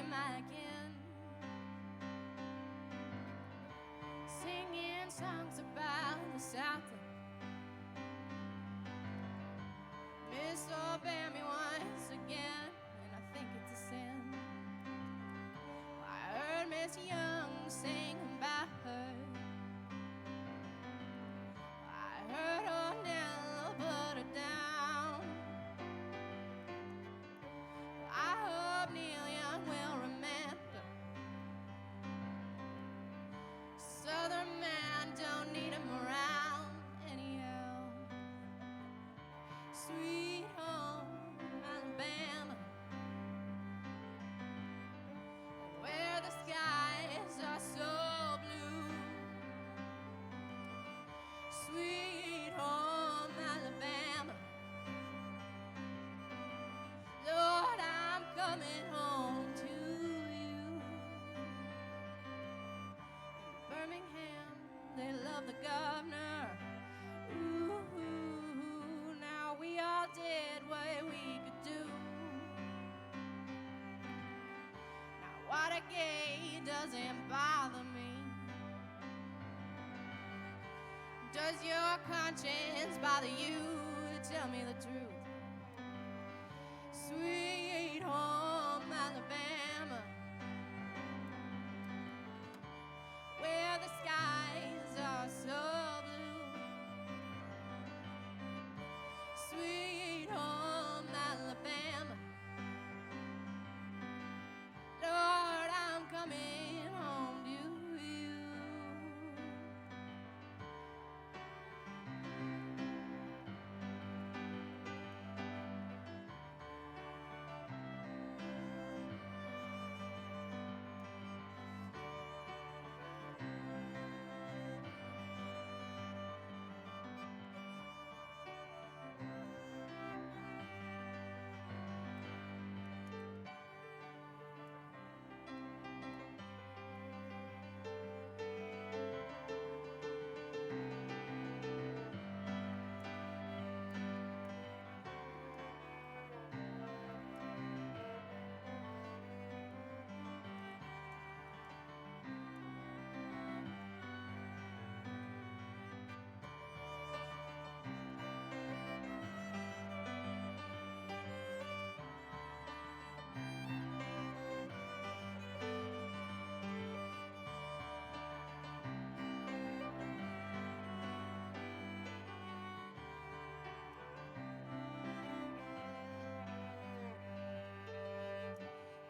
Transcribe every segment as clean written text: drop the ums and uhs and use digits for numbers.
am I again, singing songs about the Southland. Misobey me once again, and I think it's a sin. I heard Miss Young sing about her. I heard Ornella put her down. I hope Neil Young will remember, Southern man don't need him around anyhow. Sweet home Alabama, where the skies are so blue. Sweet home Alabama, Lord, I'm coming home to you. In Birmingham, they love the governor. Ooh, now we all did what we could do. Now Watergate doesn't bother me. Does your conscience bother you? Tell me the truth. Sweet home Alabama, where the skies are so blue. Sweet home Alabama, Lord, I'm coming home to you.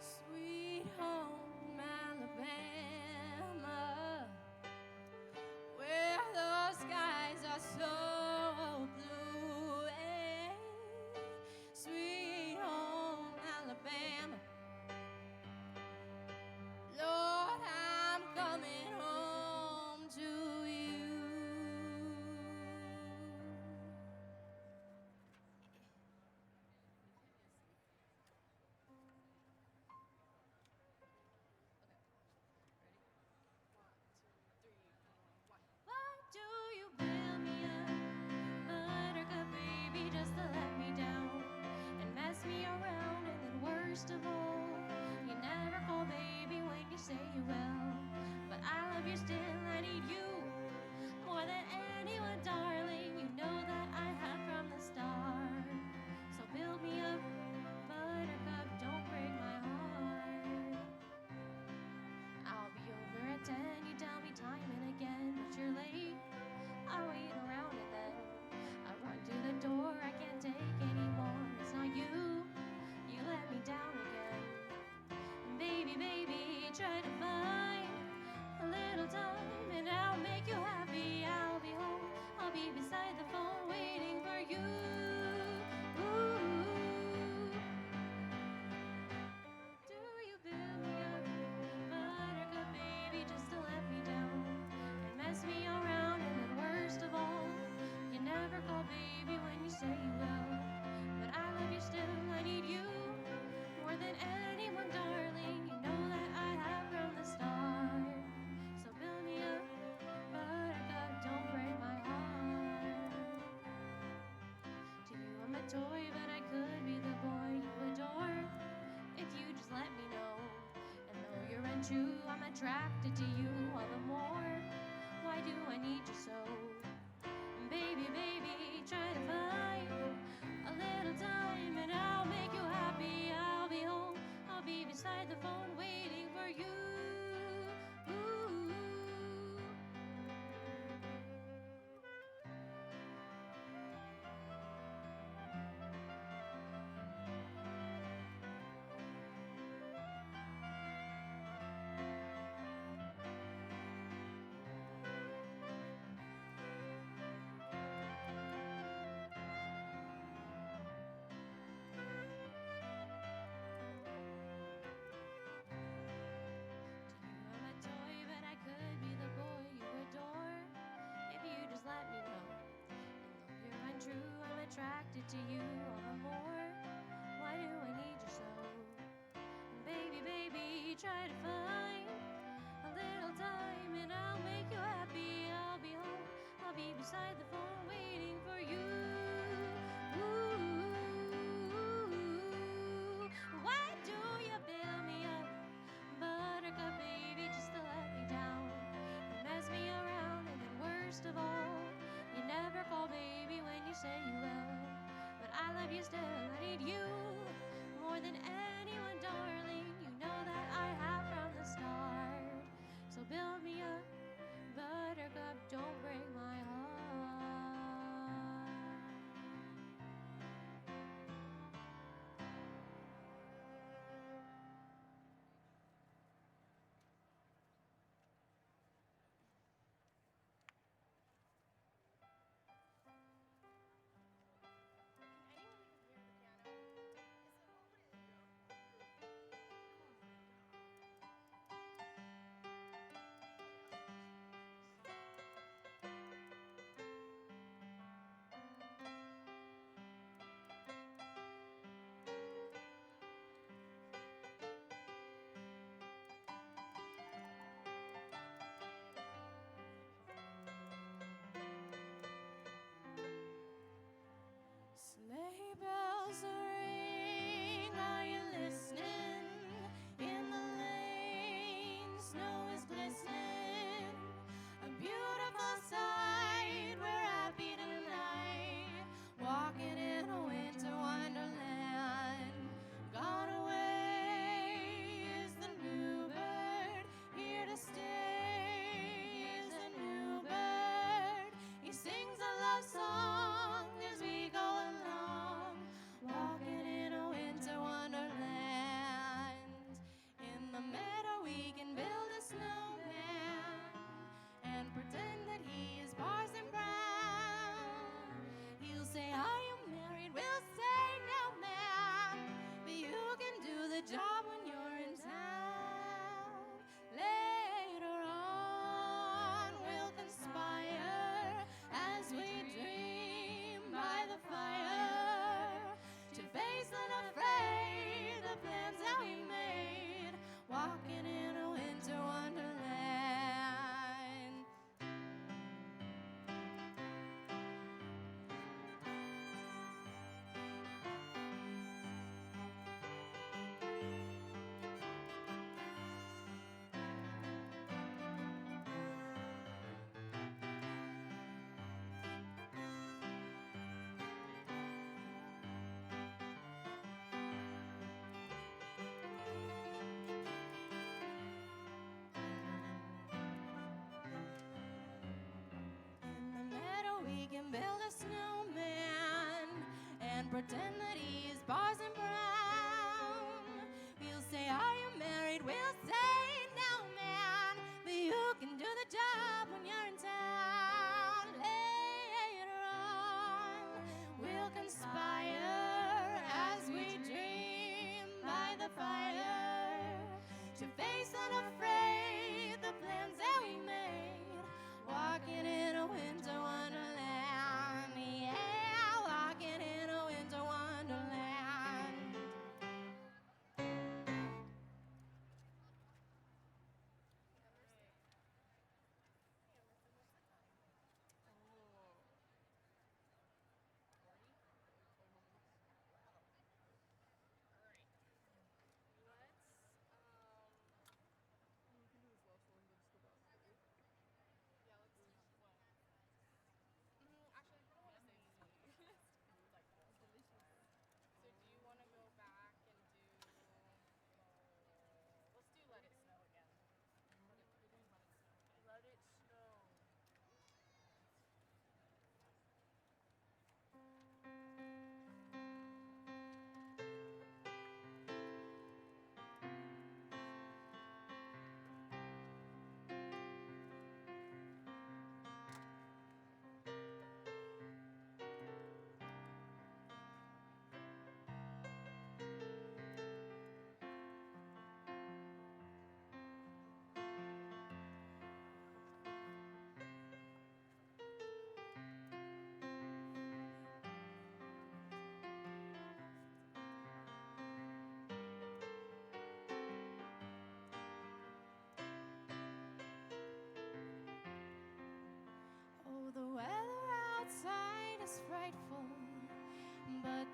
Sweet home Alabama, where those skies are so blue. Hey, sweet home Alabama, Lord, I'm coming home to you. Why do you build me up, buttercup baby, just to let me down and mess me around? And then worst of all, you never call baby when you say you will. But I love you still, I need you more than anyone, darling. You know that I have from the start. So build me up, buttercup, don't break my heart. I'll be over at 10, you tell me time and again, but you're late. I wait around and then I run to the door, I can't take anymore. It's not you, you let me down again. And baby, baby, try to find a little time untrue, I'm attracted to you all the more. Why do I need you so? Baby, baby, try to find a little time and I'll make you happy. I'll be home, I'll be beside the phone waiting for you. I'm a toy, but I could be the boy you adore. If you just let me know. And though you're untrue, I'm attracted to you all the more. Why do I need you so? Baby, baby, try to find a little time and I'll make you happy. I'll be home, I'll be beside the phone waiting for you. Why do you build me up, buttercup baby, just to let me down and mess me around? And then worst of all, you never call baby when you say you will. But I love you still, I need you more than anyone, darling. You know that I have from the start. So build me up, buttercup, don't break my heart. Sleigh bells ring, are you listening? In the lane, snow is glistening. A beautiful sight, we're happy tonight. Walking in a winter wonderland. Gone away is the new bird. Here to stay is the new bird. He sings a love song as we go along, walking in a winter wonderland. In the meadow we can build a snowman and pretend that he is Parson Brown. He'll say, are you married? We'll say, no, ma'am, but you can do the job when you're in town. Later on we'll conspire as we dream by the fire to face unafraid the plans that we made, walking in a winter wonderland. In the meadow we can build a snowman and pretend that he is Parson Brown. We'll say, are you married? We'll say, no, man, but you can do the job when you're in town. Later on we'll conspire as we dream by the fire to face unafraid the plans that we made, walking in a winter wonderland. Yeah, walking in a winter wonderland.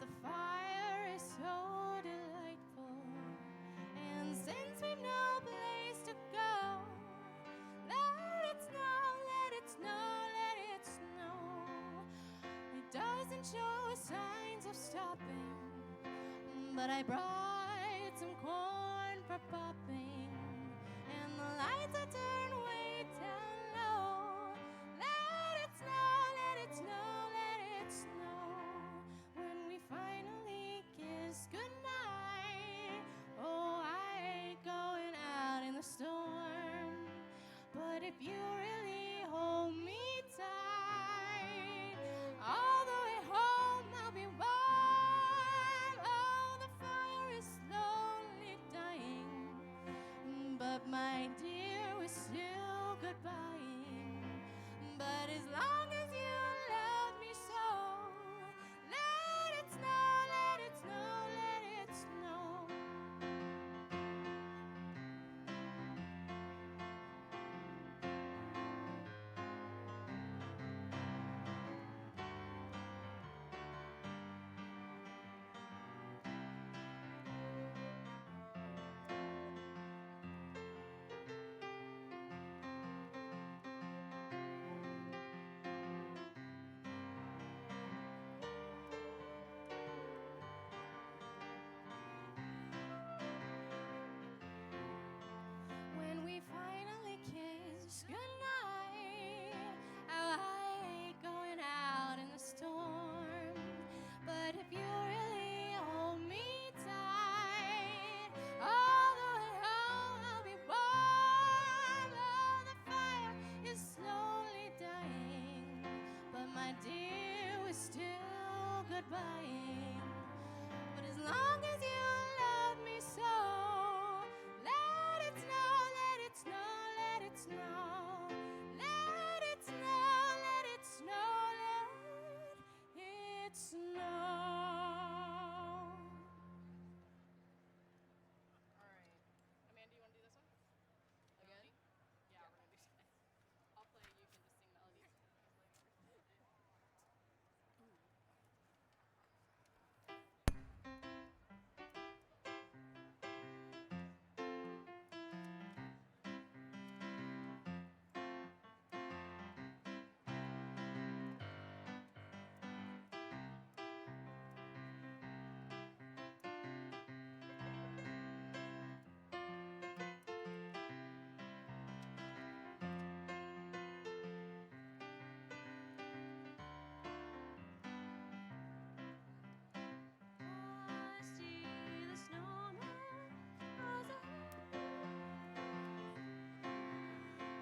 But the fire is so delightful, and since we've no place to go, let it snow, let it snow, let it snow. It doesn't show signs of stopping, but I brought some corn for popping, and the lights are turned way down low. Let it snow, let it snow, let it snow. When we finally kiss goodnight, oh, I ain't going out in the storm, but if you really hold me tight, all the way home I'll be warm. Oh, the fire is slowly dying, but my dear, we're still goodbying. But as long as you love me so, let it snow, let it snow, let it snow. When we finally kiss goodnight, I hate going out in the storm, but if you really hold me tight, all the way home I'll be warm. Oh, the fire is slowly dying, but my dear, we're still goodbying. But as long as you love me so, let it snow, let it snow, let it snow. Let it snow, let it snow, let it snow. All right. Amanda, you want to do this one? Again? Yeah, we're going to do that. I'll play, you can just sing melodies. Frosty the snowman was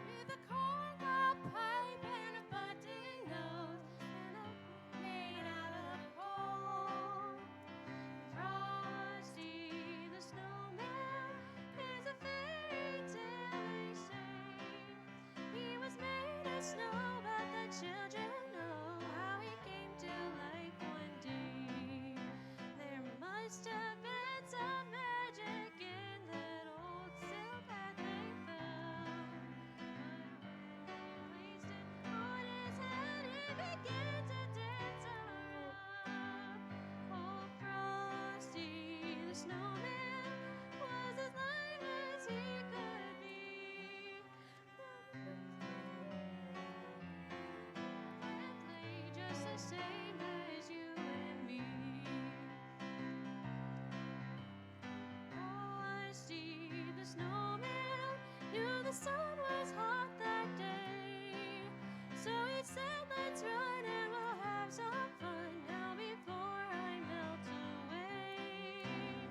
with a corncob pipe and a button nose and a made out of coal. Frosty the snowman is a fairy tale, they say. He was made of snow, but the children know how he came to life one day. There must have been some magic in that old silk hat they found. But when they placed it on his head, he began to dance around. Oh, Frosty the snowman was as light as he could be. And played just the same as you and me. Frosty the snowman knew the sun was hot that day, so he said, "Let's run and we'll have some fun now before I melt away."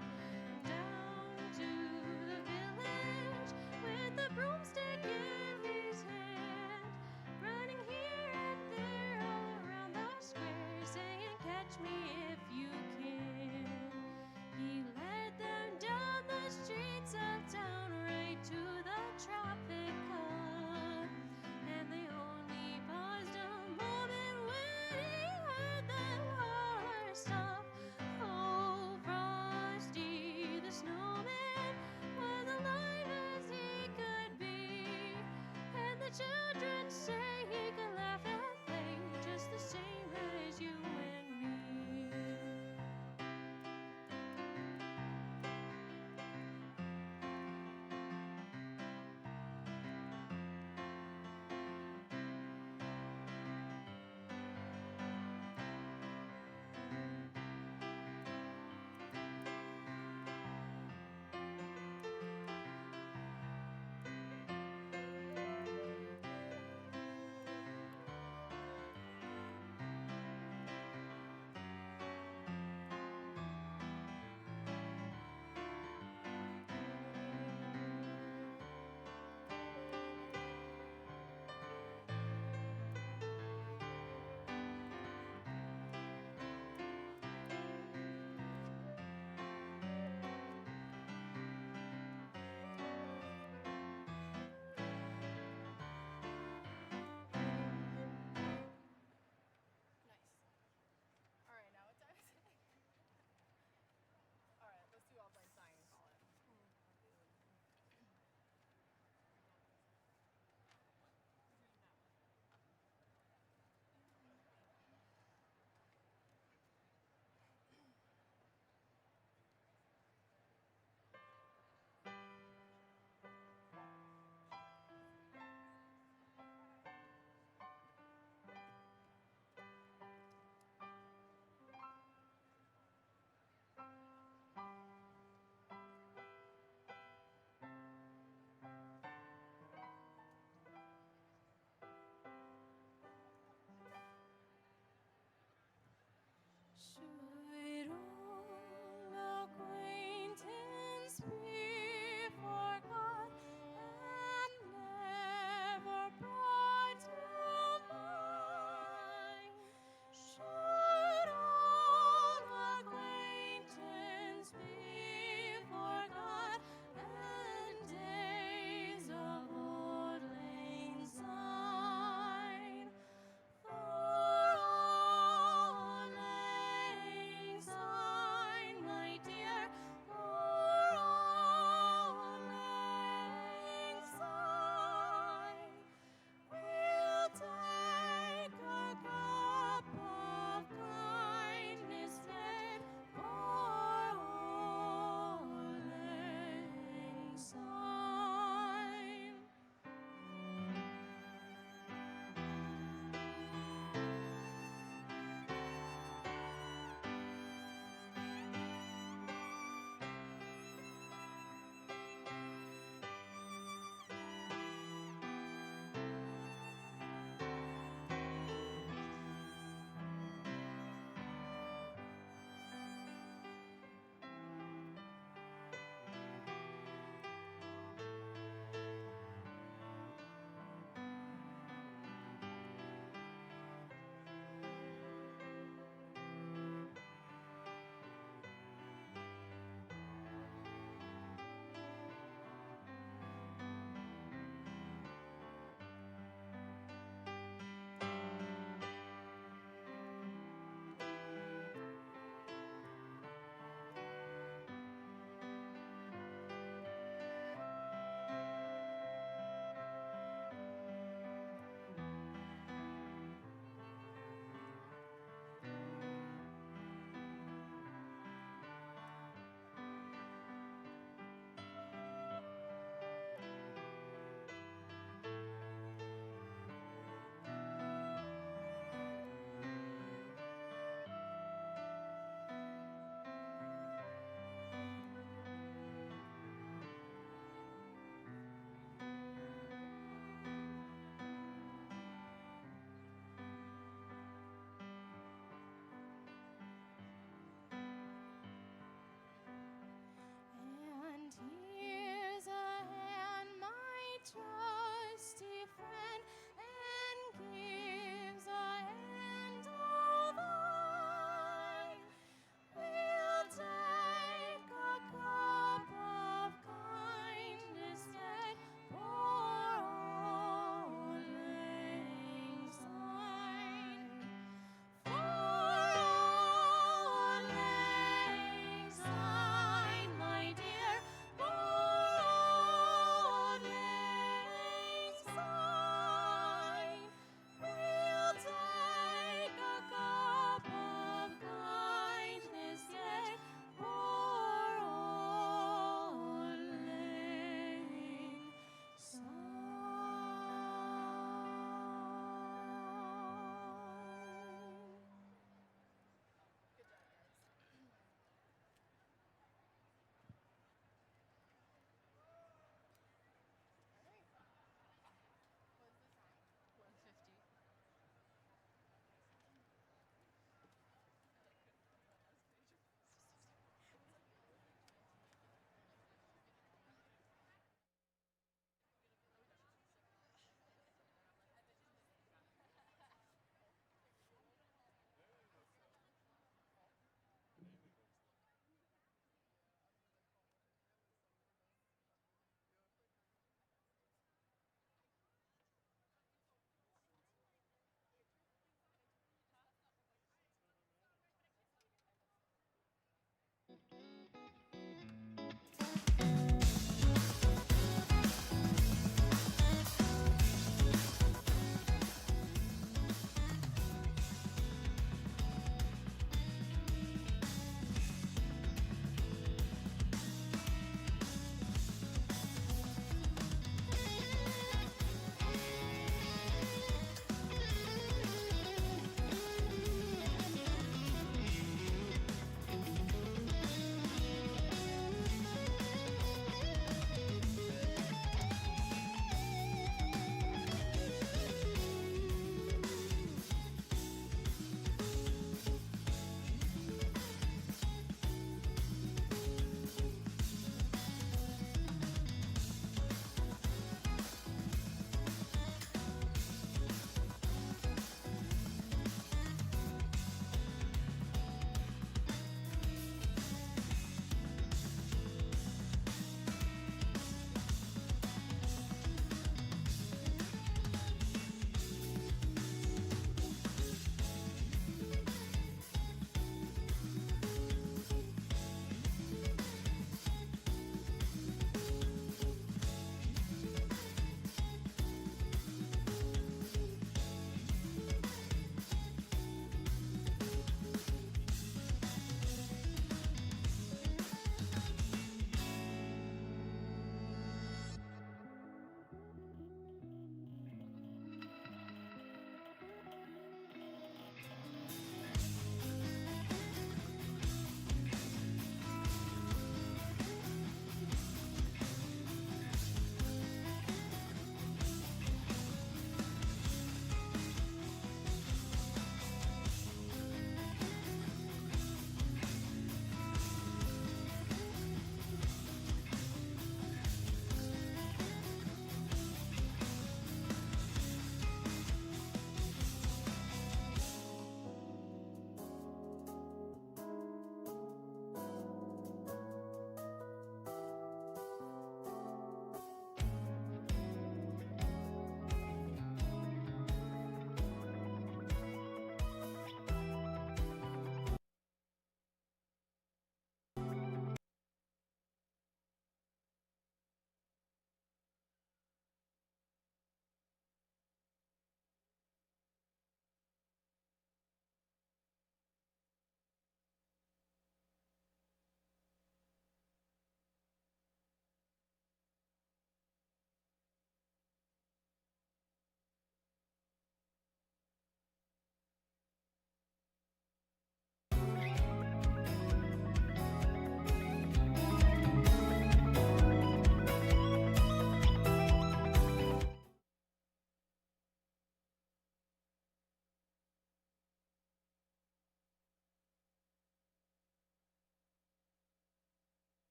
Down to the village with the broomstick in his hand, running here and there all around the square, saying, "Catch me if you can." He led them down the streets of town right to the Tropic Club, and they only paused a moment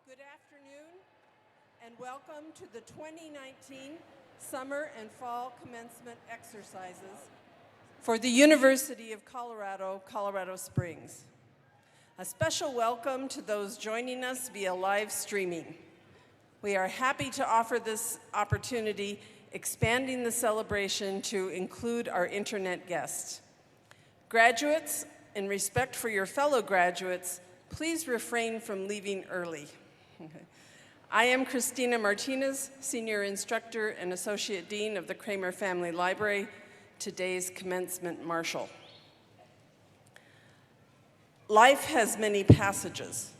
Good afternoon and welcome to the 2019 Summer and Fall Commencement Exercises for the University of Colorado, Colorado Springs. A special welcome to those joining us via live streaming. We are happy to offer this opportunity, expanding the celebration to include our internet guests. Graduates, in respect for your fellow graduates, please refrain from leaving early. I am Christina Martinez, Senior Instructor and Associate Dean of the Kramer Family Library, today's commencement marshal. Life has many passages.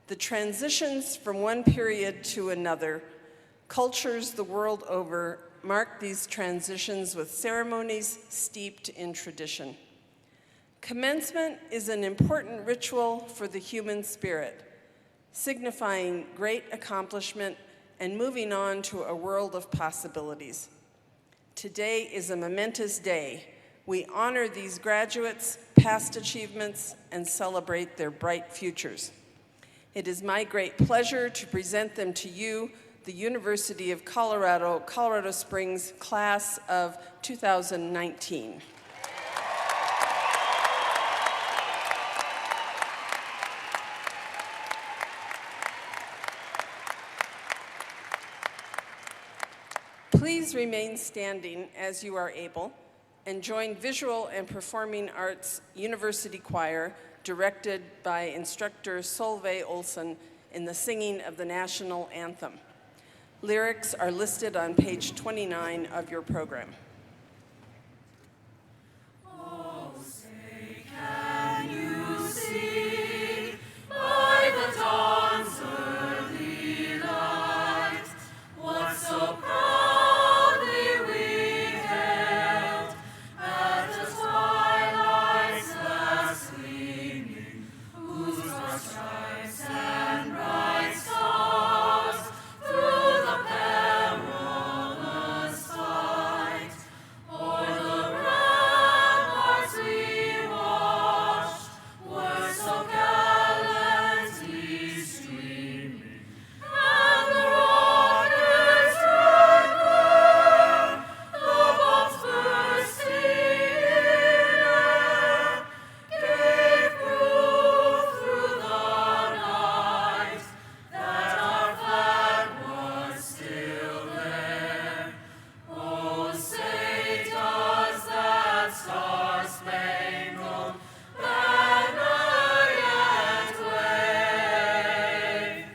The transitions from one period to another, cultures the world over mark these transitions with ceremonies steeped in tradition. Commencement is an important ritual for the human spirit, signifying great accomplishment and moving on to a world of possibilities. Today is a momentous day. We honor these graduates' past achievements and celebrate their bright futures. It is my great pleasure to present them to you, the University of Colorado, Colorado Springs class of 2019. Please remain standing as you are able and join Visual and Performing Arts University Choir, directed by instructor Solveig Olsen, in the singing of the national anthem. Lyrics are listed on page 29 of your program. Oh, say, can you see by the dawn's early light what so proudly we hailed at the twilight's last gleaming, whose broad stripes and bright stars through the perilous fight o'er the ramparts we watched were so gallantly streaming, and the rockets red glare, the bombs bursting in air, gave proof through the night that our flag was still there. Oh, say does that star-spangled banner yet wave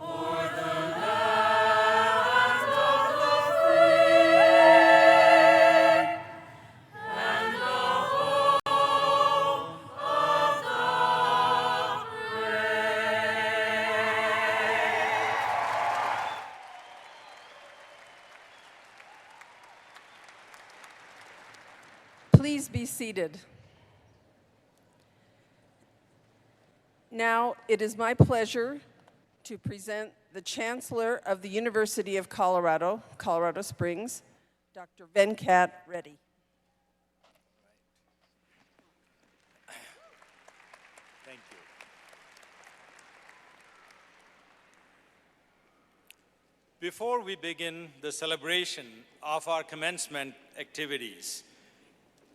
o'er the land of the free and the home of the brave? Please be seated. Now, it is my pleasure to present the Chancellor of the University of Colorado, Colorado Springs, Dr. Venkat Reddy. Thank you. Before we begin the celebration of our commencement activities,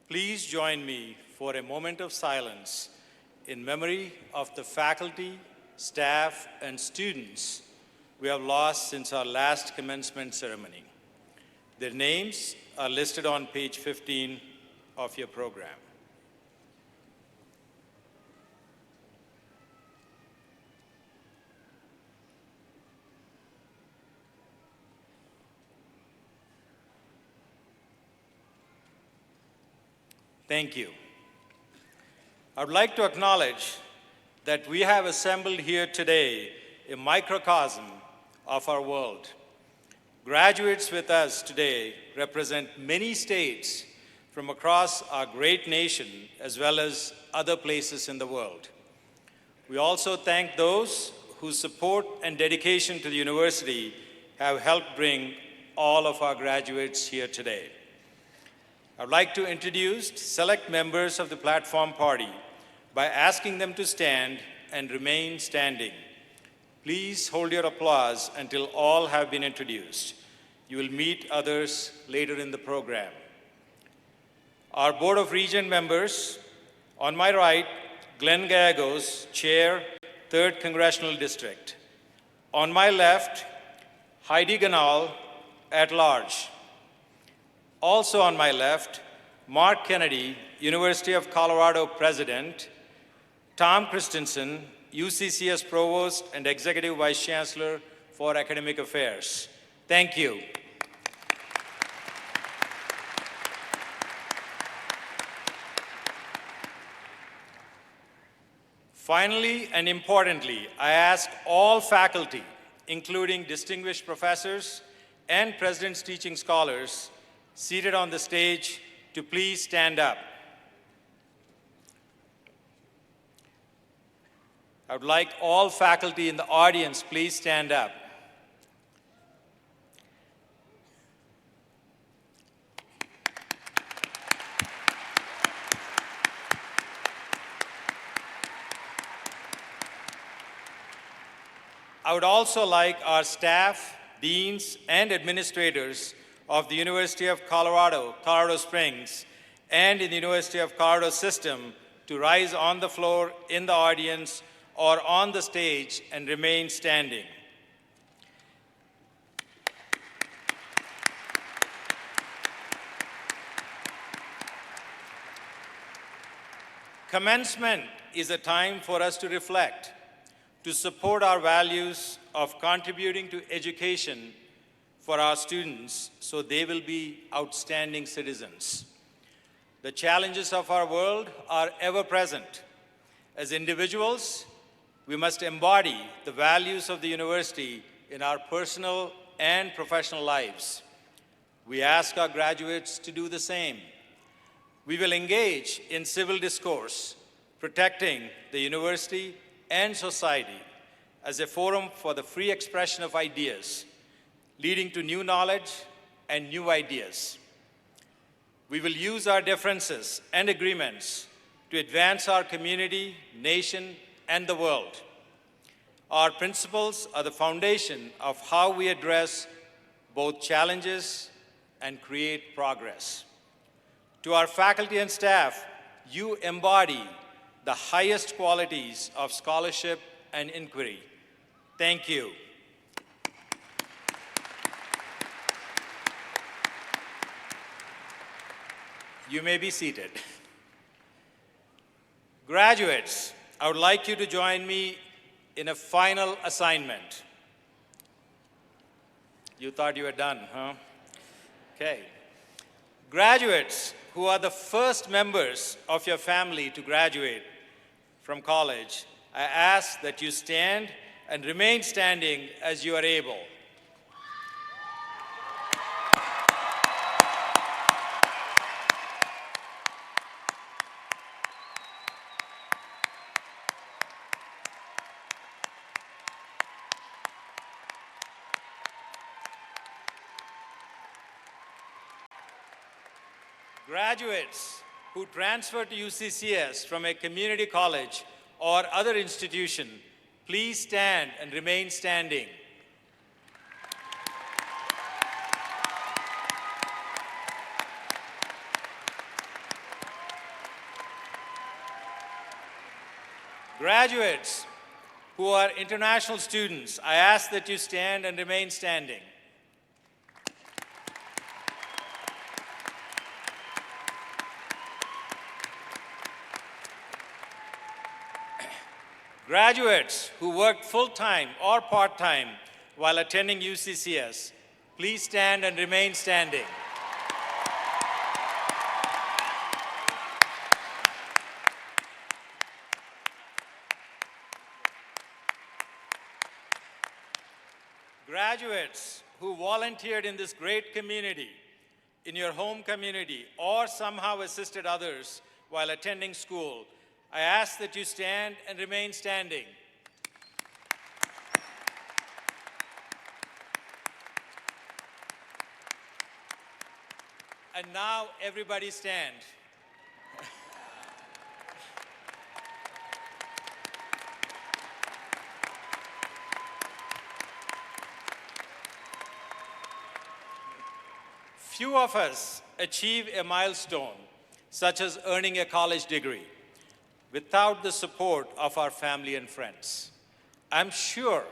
please join me for a moment of silence in memory of the faculty, staff, and students we have lost since our last commencement ceremony. Their names are listed on page 15 of your program. Thank you. I would like to acknowledge that we have assembled here today a microcosm of our world. Graduates with us today represent many states from across our great nation as well as other places in the world. We also thank those whose support and dedication to the university have helped bring all of our graduates here today. I'd like to introduce select members of the platform party by asking them to stand and remain standing. Please hold your applause until all have been introduced. You will meet others later in the program. Our Board of Regent members, on my right, Glenn Gallegos, Chair, 3rd Congressional District. On my left, Heidi Ganal, at large. Also on my left, Mark Kennedy, University of Colorado President, Tom Christensen, UCCS Provost and Executive Vice Chancellor for Academic Affairs. Thank you. Finally and importantly, I ask all faculty, including distinguished professors and President's Teaching Scholars seated on the stage, to please stand up. I would like all faculty in the audience, please stand up. I would also like our staff, deans, and administrators of the University of Colorado, Colorado Springs, and in the University of Colorado system to rise on the floor, in the audience, or on the stage and remain standing. Commencement is a time for us to reflect, to support our values of contributing to education for our students so they will be outstanding citizens. The challenges of our world are ever present. As individuals, we must embody the values of the university in our personal and professional lives. We ask our graduates to do the same. We will engage in civil discourse, protecting the university and society as a forum for the free expression of ideas, leading to new knowledge and new ideas. We will use our differences and agreements to advance our community, nation, and the world. Our principles are the foundation of how we address both challenges and create progress. To our faculty and staff, you embody the highest qualities of scholarship and inquiry. Thank you. You may be seated. Graduates, I would like you to join me in a final assignment. You thought you were done, huh? Okay. Graduates who are the first members of your family to graduate from college, I ask that you stand and remain standing as you are able. Graduates who transfer to UCCS from a community college or other institution, please stand and remain standing. Graduates who are international students, I ask that you stand and remain standing. Graduates who work full-time or part-time while attending UCCS, please stand and remain standing. Graduates who volunteered in this great community, in your home community, or somehow assisted others while attending school, I ask that you stand and remain standing. And now everybody stand. Few of us achieve a milestone such as earning a college degree without the support of our family and friends. I'm sure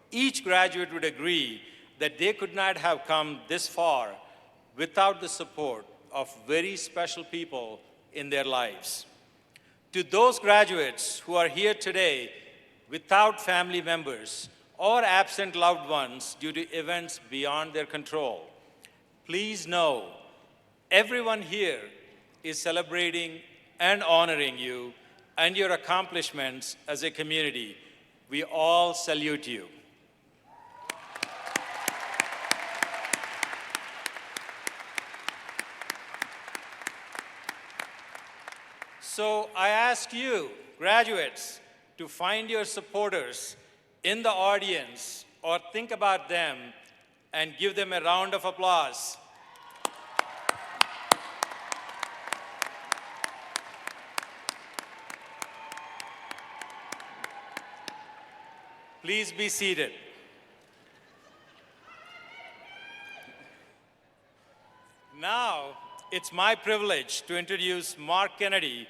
each graduate would agree that they could not have come this far without the support of very special people in their lives. To those graduates who are here today without family members or absent loved ones due to events beyond their control, please know everyone here is celebrating and honoring you and your accomplishments as a community. We all salute you. So I ask you, graduates, to find your supporters in the audience or think about them and give them a round of applause. Please be seated. Now, it's my privilege to introduce Mark Kennedy,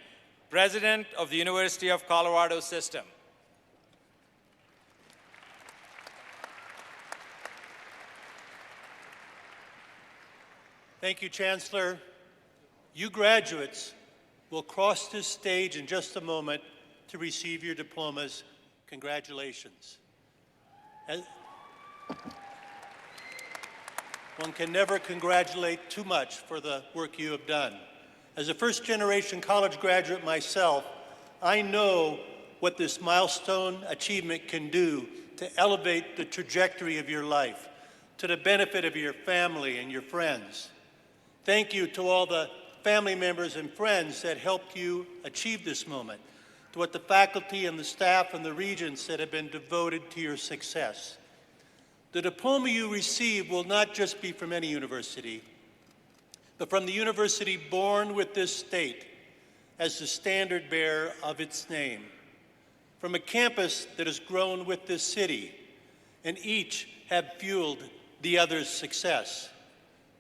President of the University of Colorado System. Thank you, Chancellor. You graduates will cross this stage in just a moment to receive your diplomas. Congratulations. One can never congratulate too much for the work you have done. As a first-generation college graduate myself, I know what this milestone achievement can do to elevate the trajectory of your life, to the benefit of your family and your friends. Thank you to all the family members and friends that helped you achieve this moment, to what the faculty and the staff and the regents that have been devoted to your success. The diploma you receive will not just be from any university, but from the university born with this state as the standard bearer of its name, from a campus that has grown with this city, and each have fueled the other's success,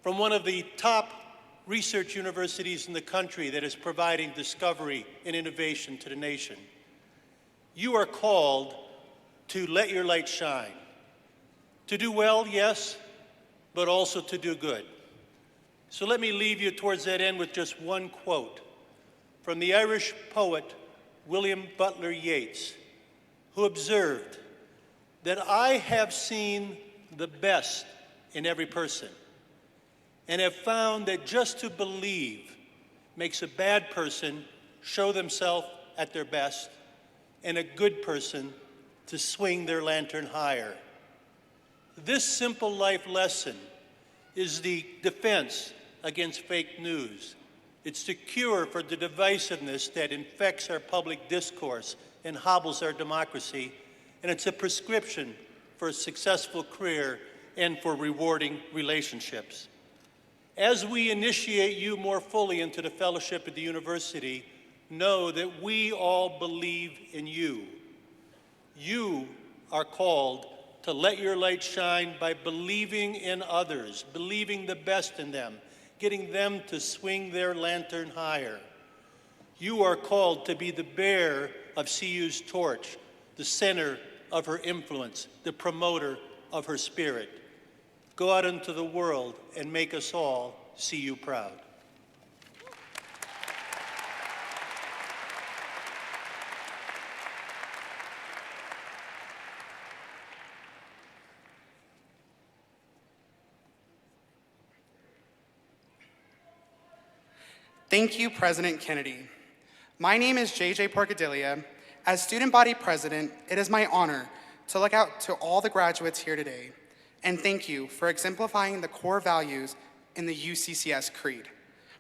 from one of the top research universities in the country that is providing discovery and innovation to the nation. You are called to let your light shine, to do well, yes, but also to do good. So let me leave you towards that end with just one quote from the Irish poet William Butler Yeats, who observed that I have seen the best in every person and have found that just to believe makes a bad person show themselves at their best and a good person to swing their lantern higher. This simple life lesson is the defense against fake news. It's the cure for the divisiveness that infects our public discourse and hobbles our democracy, and it's a prescription for a successful career and for rewarding relationships. As we initiate you more fully into the fellowship at the university, know that we all believe in you. You are called to let your light shine by believing in others, believing the best in them, getting them to swing their lantern higher. You are called to be the bearer of CU's torch, the center of her influence, the promoter of her spirit. Go out into the world and make us all CU proud. Thank you, President Kennedy. My name is JJ Porcadillia. As student body president, it is my honor to look out to all the graduates here today and thank you for exemplifying the core values in the UCCS Creed: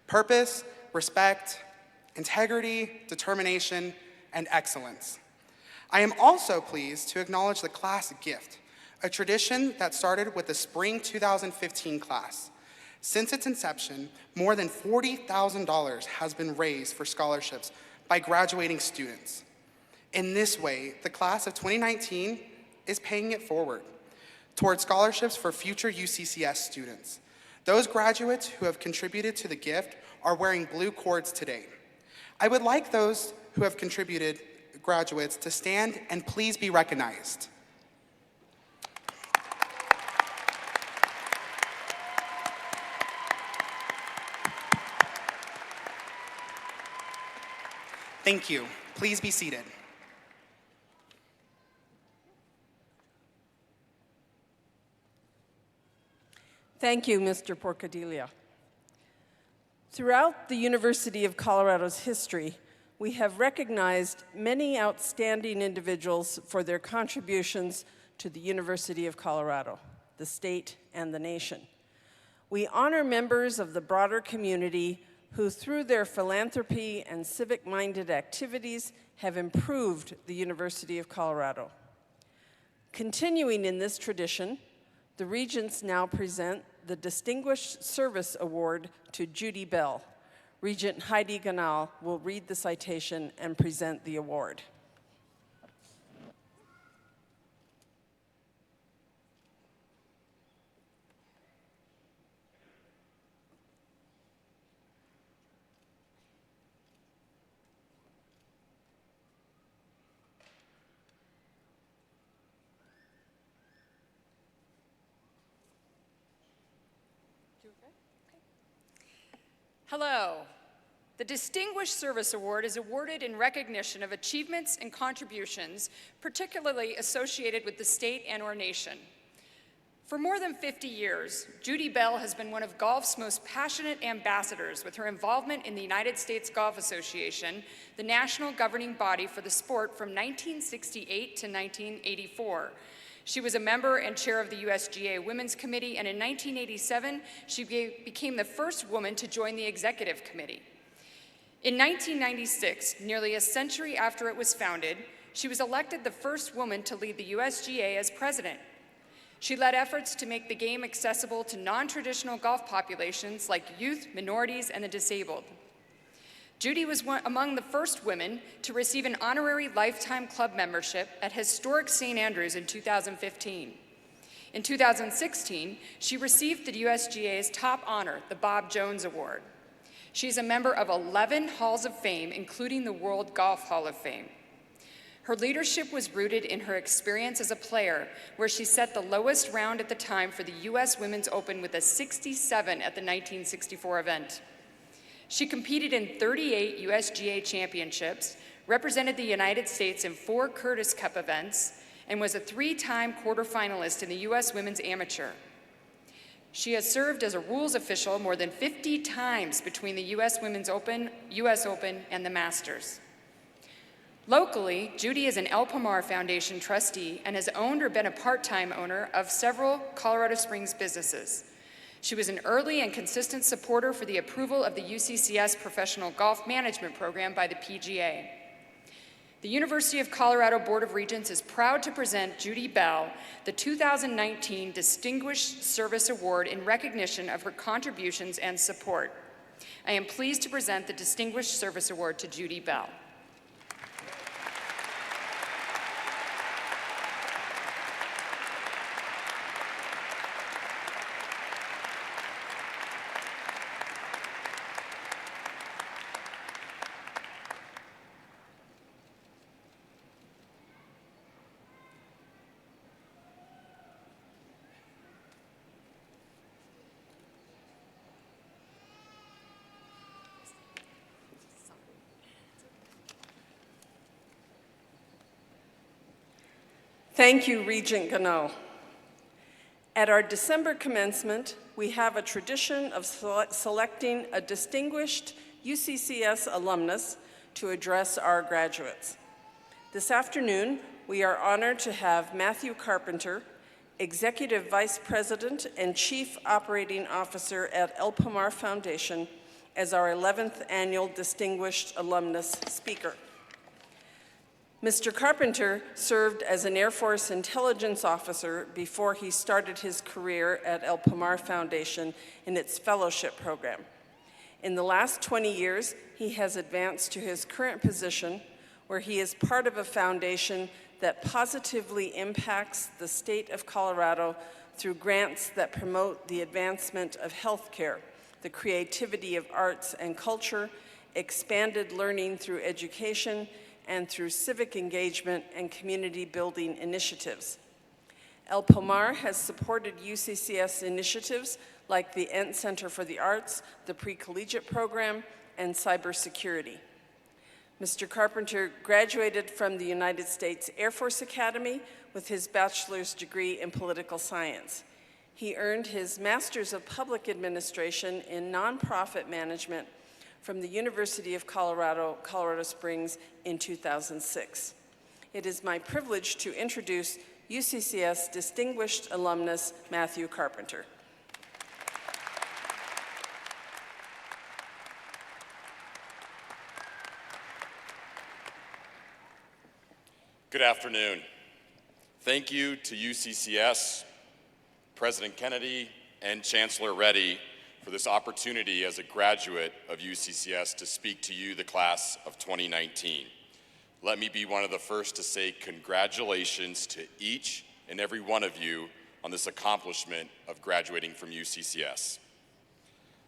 purpose, respect, integrity, determination, and excellence. I am also pleased to acknowledge the class gift, a tradition that started with the spring 2015 class. Since its inception, more than $40,000 has been raised for scholarships by graduating students. In this way, the class of 2019 is paying it forward toward scholarships for future UCCS students. Those graduates who have contributed to the gift are wearing blue cords today. I would like those who have contributed graduates to stand and please be recognized. Thank you. Please be seated. Thank you, Mr. Porcadilla. Throughout the University of Colorado's history, we have recognized many outstanding individuals for their contributions to the University of Colorado, the state, and the nation. We honor members of the broader community who, through their philanthropy and civic-minded activities, have improved the University of Colorado. Continuing in this tradition, the Regents now present the Distinguished Service Award to Judy Bell. Regent Heidi Ganal will read the citation and present the award. Hello. The Distinguished Service Award is awarded in recognition of achievements and contributions, particularly associated with the state and/or nation. For more than 50 years, Judy Bell has been one of golf's most passionate ambassadors with her involvement in the United States Golf Association, the national governing body for the sport from 1968 to 1984. She was a member and chair of the USGA Women's Committee, and in 1987, she became the first woman to join the executive committee. In 1996, nearly a century after it was founded, she was elected the first woman to lead the USGA as president. She led efforts to make the game accessible to non-traditional golf populations like youth, minorities, and the disabled. Judy was among the first women to receive an honorary lifetime club membership at historic St. Andrews in 2015. In 2016, she received the USGA's top honor, the Bob Jones Award. She's a member of 11 Halls of Fame, including the World Golf Hall of Fame. Her leadership was rooted in her experience as a player, where she set the lowest round at the time for the U.S. Women's Open with a 67 at the 1964 event. She competed in 38 USGA championships, represented the United States in 4 Curtis Cup events, and was a 3-time quarterfinalist in the U.S. Women's Amateur. She has served as a rules official more than 50 times between the U.S. Women's Open, U.S. Open, and the Masters. Locally, Judy is an El Pomar Foundation trustee and has owned or been a part-time owner of several Colorado Springs businesses. She was an early and consistent supporter for the approval of the UCCS Professional Golf Management Program by the PGA. The University of Colorado Board of Regents is proud to present Judy Bell the 2019 Distinguished Service Award in recognition of her contributions and support. I am pleased to present the Distinguished Service Award to Judy Bell. Thank you, Regent Ganal. At our December commencement, we have a tradition of selecting a distinguished UCCS alumnus to address our graduates. This afternoon, we are honored to have Matthew Carpenter, Executive Vice President and Chief Operating Officer at El Pomar Foundation, as our 11th annual Distinguished Alumnus Speaker. Mr. Carpenter served as an Air Force intelligence officer before he started his career at El Pomar Foundation in its fellowship program. In the last 20 years, he has advanced to his current position, where he is part of a foundation that positively impacts the state of Colorado through grants that promote the advancement of healthcare, the creativity of arts and culture, expanded learning through education, and through civic engagement and community building initiatives. El Pomar has supported UCCS initiatives like the Ent Center for the Arts, the Pre-Collegiate Program, and cybersecurity. Mr. Carpenter graduated from the United States Air Force Academy with his bachelor's degree in political science. He earned his Master's of Public Administration in Nonprofit Management from the University of Colorado, Colorado Springs in 2006. It is my privilege to introduce UCCS distinguished alumnus Matthew Carpenter. Good afternoon. Thank you to UCCS, President Kennedy, and Chancellor Reddy for this opportunity as a graduate of UCCS to speak to you, the class of 2019. Let me be one of the first to say congratulations to each and every one of you on this accomplishment of graduating from UCCS.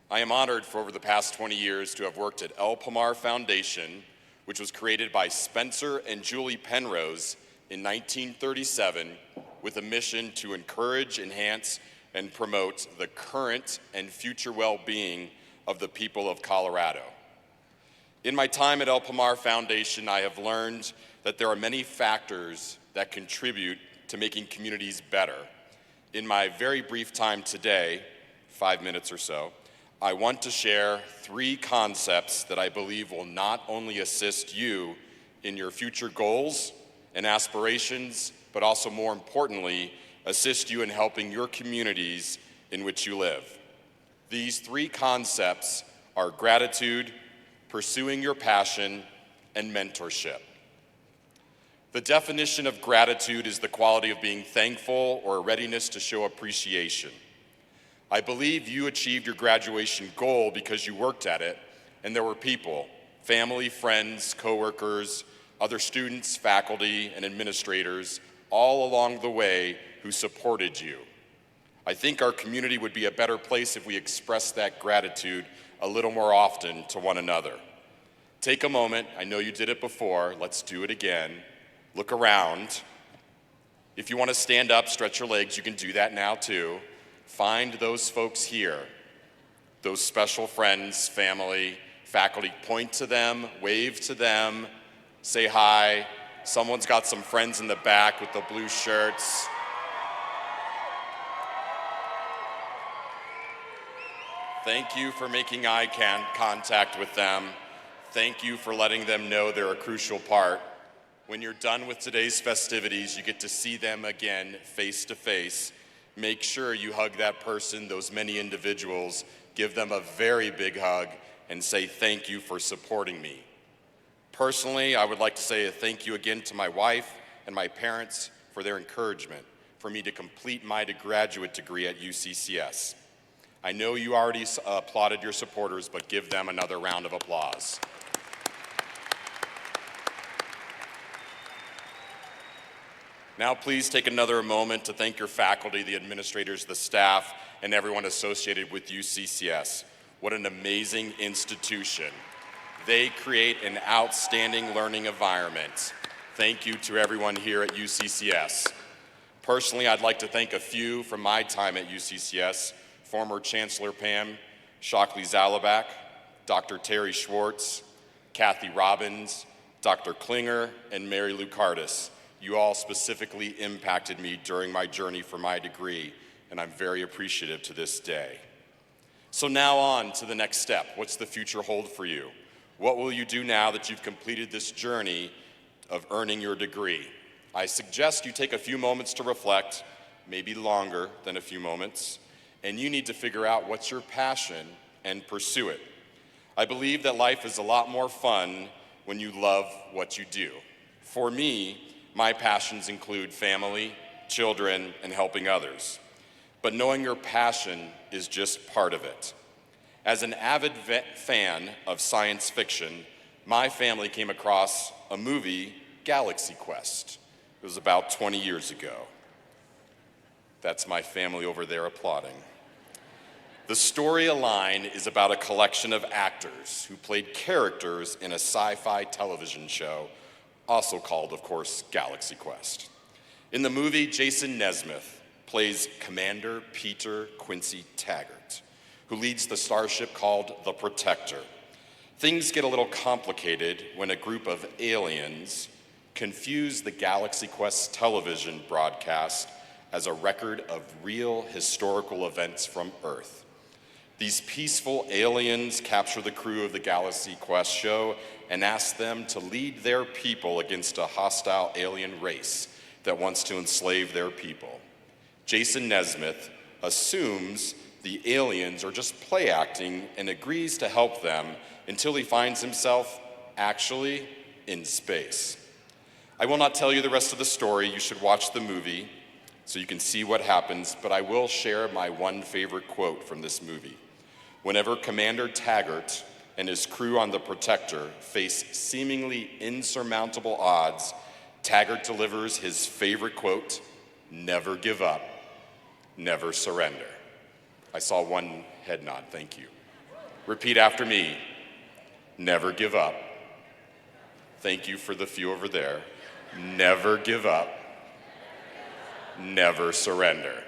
I am honored for over the past 20 years to have worked at El Pomar Foundation, which was created by Spencer and Julie Penrose in 1937 with a mission to encourage, enhance, and promote the current and future well-being of the people of Colorado. In my time at El Pomar Foundation, I have learned that there are many factors that contribute to making communities better. In my very brief time today, 5 minutes or so, I want to share 3 concepts that I believe will not only assist you in your future goals and aspirations, but also more importantly, assist you in helping your communities in which you live. These 3 concepts are gratitude, pursuing your passion, and mentorship. The definition of gratitude is the quality of being thankful or a readiness to show appreciation. I believe you achieved your graduation goal because you worked at it, and there were people, family, friends, coworkers, other students, faculty, and administrators all along the way who supported you. I think our community would be a better place if we expressed that gratitude a little more often to one another. Take a moment, I know you did it before, let's do it again. Look around. If you want to stand up, stretch your legs, you can do that now too. Find those folks here, those special friends, family, faculty, point to them, wave to them, say hi. Someone's got some friends in the back with the blue shirts. Thank you for making eye contact with them. Thank you for letting them know they're a crucial part. When you're done with today's festivities, you get to see them again face to face. Make sure you hug that person, those many individuals, give them a very big hug, and say thank you for supporting me. Personally, I would like to say a thank you again to my wife and my parents for their encouragement for me to complete my graduate degree at UCCS. I know you already applauded your supporters, but give them another round of applause. Now please take another moment to thank your faculty, the administrators, the staff, and everyone associated with UCCS. What an amazing institution. They create an outstanding learning environment. Thank you to everyone here at UCCS. Personally, I'd like to thank a few from my time at UCCS, former Chancellor Pam Shockley Zalabak, Dr. Terry Schwartz, Kathy Robbins, Dr. Klinger, and Mary Lou Cardis. You all specifically impacted me during my journey for my degree, and I'm very appreciative to this day. So now on to the next step. What's the future hold for you? What will you do now that you've completed this journey of earning your degree? I suggest you take a few moments to reflect, maybe longer than a few moments, and you need to figure out what's your passion and pursue it. I believe that life is a lot more fun when you love what you do. For me, my passions include family, children, and helping others. But knowing your passion is just part of it. As an avid fan of science fiction, my family came across a movie, Galaxy Quest. It was about 20 years ago. That's my family over there applauding. The story Align is about a collection of actors who played characters in a sci-fi television show, also called, of course, Galaxy Quest. In the movie, Jason Nesmith plays Commander Peter Quincy Taggart, who leads the starship called the Protector. Things get a little complicated when a group of aliens confuse the Galaxy Quest television broadcast as a record of real historical events from Earth. These peaceful aliens capture the crew of the Galaxy Quest show and ask them to lead their people against a hostile alien race that wants to enslave their people. Jason Nesmith assumes the aliens are just play acting and agrees to help them until he finds himself actually in space. I will not tell you the rest of the story. You should watch the movie so you can see what happens, but I will share my one favorite quote from this movie. Whenever Commander Taggart and his crew on the Protector face seemingly insurmountable odds, Taggart delivers his favorite quote, "Never give up, never surrender." I saw one head nod, thank you. Repeat after me, never give up. Thank you for the few over there. Never give up, never surrender.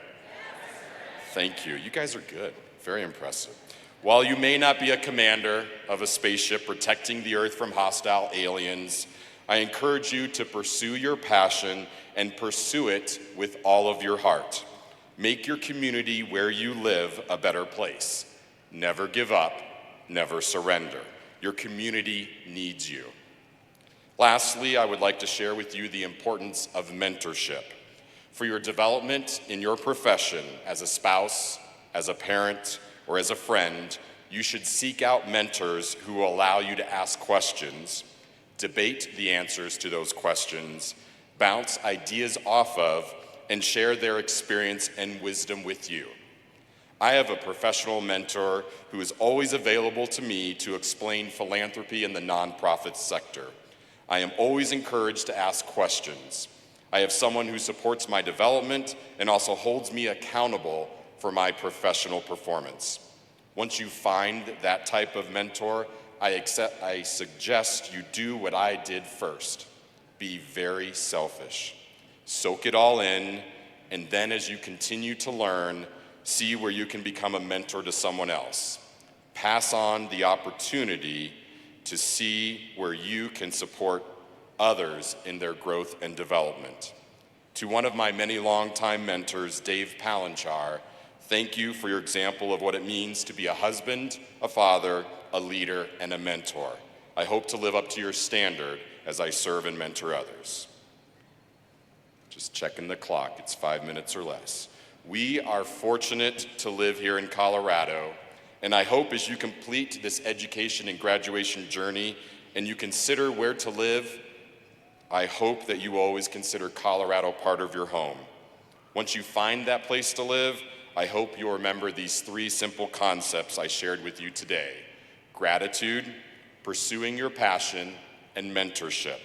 Thank you, you guys are good, very impressive. While you may not be a commander of a spaceship protecting the Earth from hostile aliens, I encourage you to pursue your passion and pursue it with all of your heart. Make your community where you live a better place. Never give up, never surrender. Your community needs you. Lastly, I would like to share with you the importance of mentorship. For your development in your profession as a spouse, as a parent, or as a friend, you should seek out mentors who will allow you to ask questions, debate the answers to those questions, bounce ideas off of, and share their experience and wisdom with you. I have a professional mentor who is always available to me to explain philanthropy in the nonprofit sector. I am always encouraged to ask questions. I have someone who supports my development and also holds me accountable for my professional performance. Once you find that type of mentor, I suggest you do what I did first. Be very selfish. Soak it all in, and then as you continue to learn, see where you can become a mentor to someone else. Pass on the opportunity to see where you can support others in their growth and development. To one of my many longtime mentors, Dave Palanchar, thank you for your example of what it means to be a husband, a father, a leader, and a mentor. I hope to live up to your standard as I serve and mentor others. Just checking the clock, it's 5 minutes or less. We are fortunate to live here in Colorado, and I hope as you complete this education and graduation journey and you consider where to live, I hope that you always consider Colorado part of your home. Once you find that place to live, I hope you'll remember these 3 simple concepts I shared with you today: gratitude, pursuing your passion, and mentorship.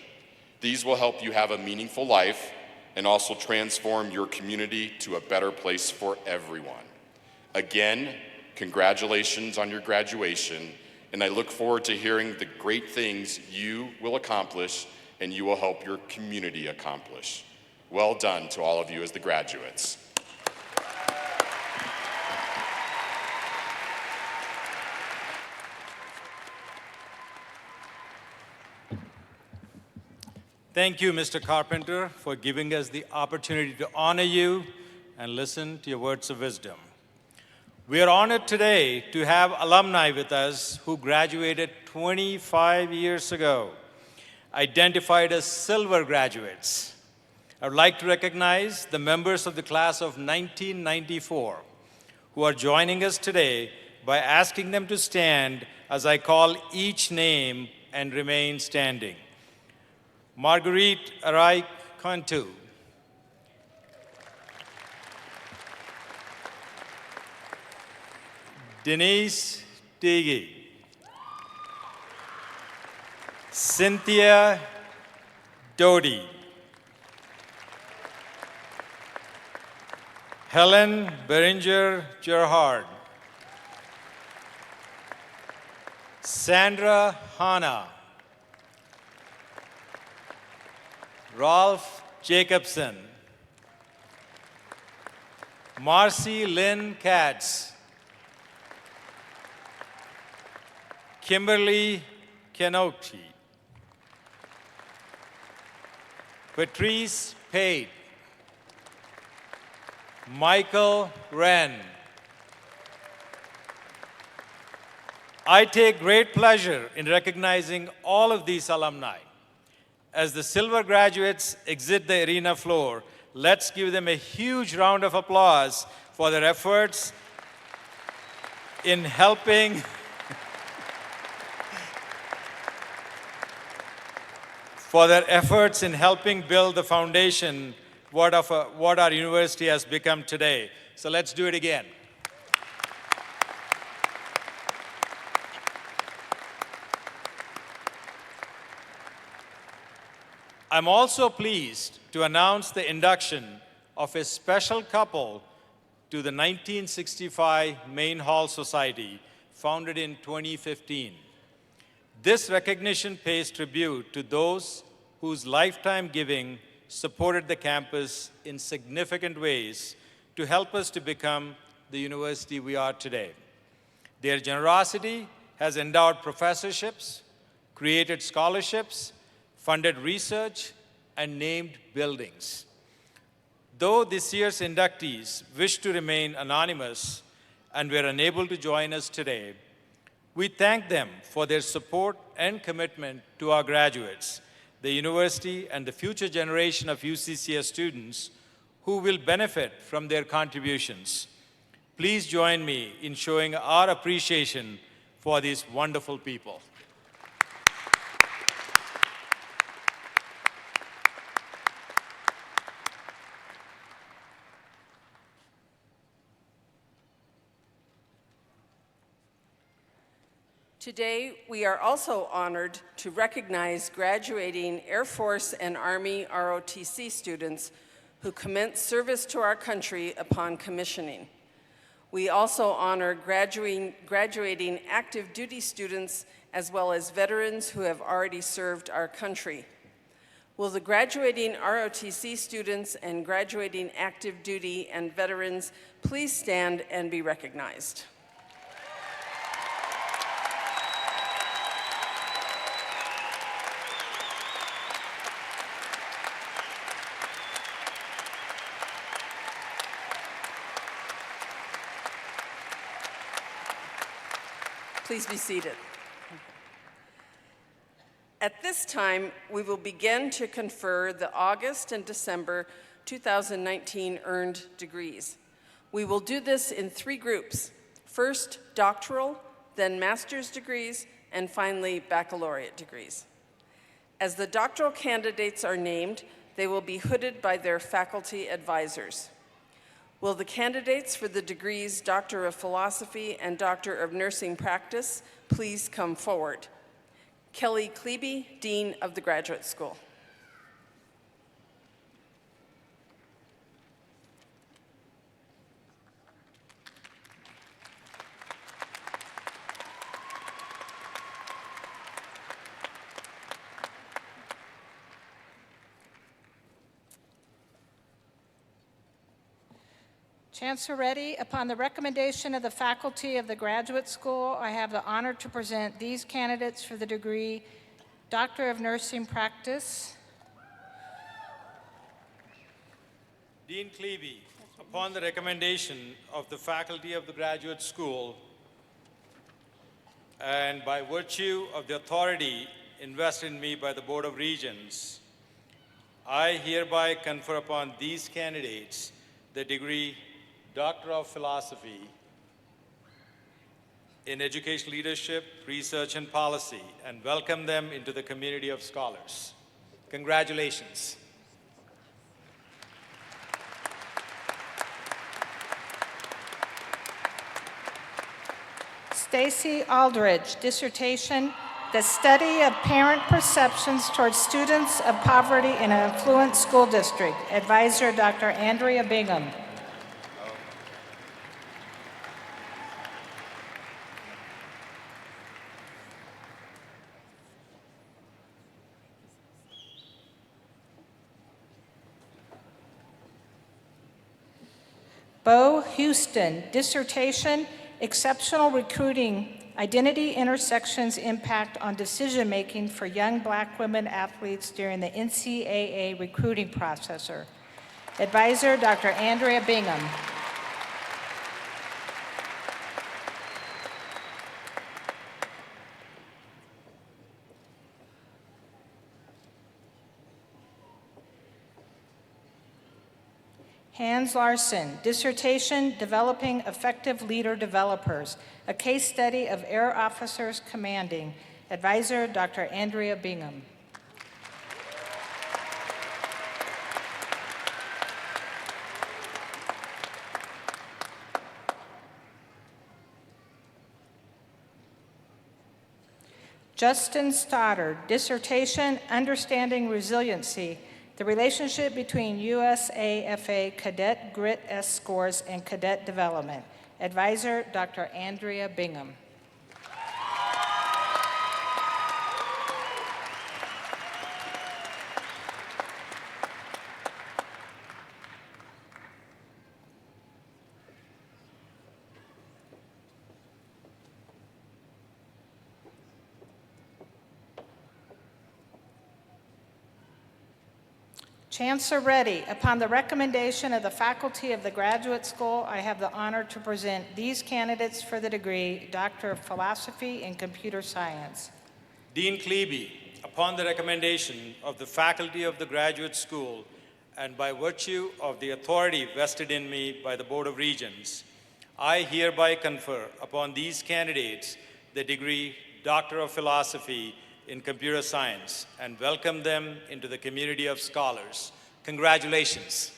These will help you have a meaningful life and also transform your community to a better place for everyone. Again, congratulations on your graduation, and I look forward to hearing the great things you will accomplish and you will help your community accomplish. Well done to all of you as the graduates. Thank you, Mr. Carpenter, for giving us the opportunity to honor you and listen to your words of wisdom. We are honored today to have alumni with us who graduated 25 years ago, identified as silver graduates. I would like to recognize the members of the class of 1994 who are joining us today by asking them to stand as I call each name and remain standing. Marguerite Arai Cantu. Denise Tiggy. Cynthia Doty. Helen Beringer Gerhard, Sandra Hanna, Rolf Jacobson, Marcy Lynn Katz, Kimberly Kenoti, Patrice Pate, Michael Wren. I take great pleasure in recognizing all of these alumni. As the silver graduates exit the arena floor, let's give them a huge round of applause for their efforts in helping build the foundation what our university has become today. So let's do it again. I'm also pleased to announce the induction of a special couple to the 1965 Main Hall Society, founded in 2015. This recognition pays tribute to those whose lifetime giving supported the campus in significant ways to help us to become the university we are today. Their generosity has endowed professorships, created scholarships, funded research, and named buildings. Though this year's inductees wish to remain anonymous and were unable to join us today, we thank them for their support and commitment to our graduates, the university, and the future generation of UCCS students who will benefit from their contributions. Please join me in showing our appreciation for these wonderful people. Today, we are also honored to recognize graduating Air Force and Army ROTC students who commenced service to our country upon commissioning. We also honor graduating active duty students as well as veterans who have already served our country. Will the graduating ROTC students and graduating active duty and veterans please stand and be recognized? Please be seated. At this time, we will begin to confer the August and December 2019 earned degrees. We will do this in 3 groups. First, doctoral, then master's degrees, and finally, baccalaureate degrees. As the doctoral candidates are named, they will be hooded by their faculty advisors. Will the candidates for the degrees Doctor of Philosophy and Doctor of Nursing Practice please come forward? Kelly Klebe, Dean of the Graduate School. Chancellor Reddy, upon the recommendation of the faculty of the Graduate School, I have the honor to present these candidates for the degree Doctor of Nursing Practice. Dean Klebe, upon the recommendation of the faculty of the Graduate School and by virtue of the authority invested in me by the Board of Regents, I hereby confer upon these candidates the degree Doctor of Philosophy in Education Leadership, Research, and Policy, and welcome them into the community of scholars. Congratulations. Stacy Aldridge, dissertation, The Study of Parent Perceptions Towards Students of Poverty in an Affluent School District. Advisor, Dr. Andrea Bingham. Bo Houston, dissertation, Exceptional Recruiting, Identity Intersections Impact on Decision-Making for Young Black Women Athletes During the NCAA Recruiting Processor. Advisor, Dr. Andrea Bingham. Hans Larson, dissertation, Developing Effective Leader Developers, a case study of air officers commanding. Advisor, Dr. Andrea Bingham. Justin Stoddard, dissertation, Understanding Resiliency, the relationship between USAFA Cadet Grit S scores and cadet development. Advisor, Dr. Andrea Bingham. Chancellor Reddy, upon the recommendation of the faculty of the Graduate School, I have the honor to present these candidates for the degree Doctor of Philosophy in Computer Science. Dean Klebe, upon the recommendation of the faculty of the Graduate School and by virtue of the authority vested in me by the Board of Regents, I hereby confer upon these candidates the degree Doctor of Philosophy in Computer Science and welcome them into the community of scholars. Congratulations.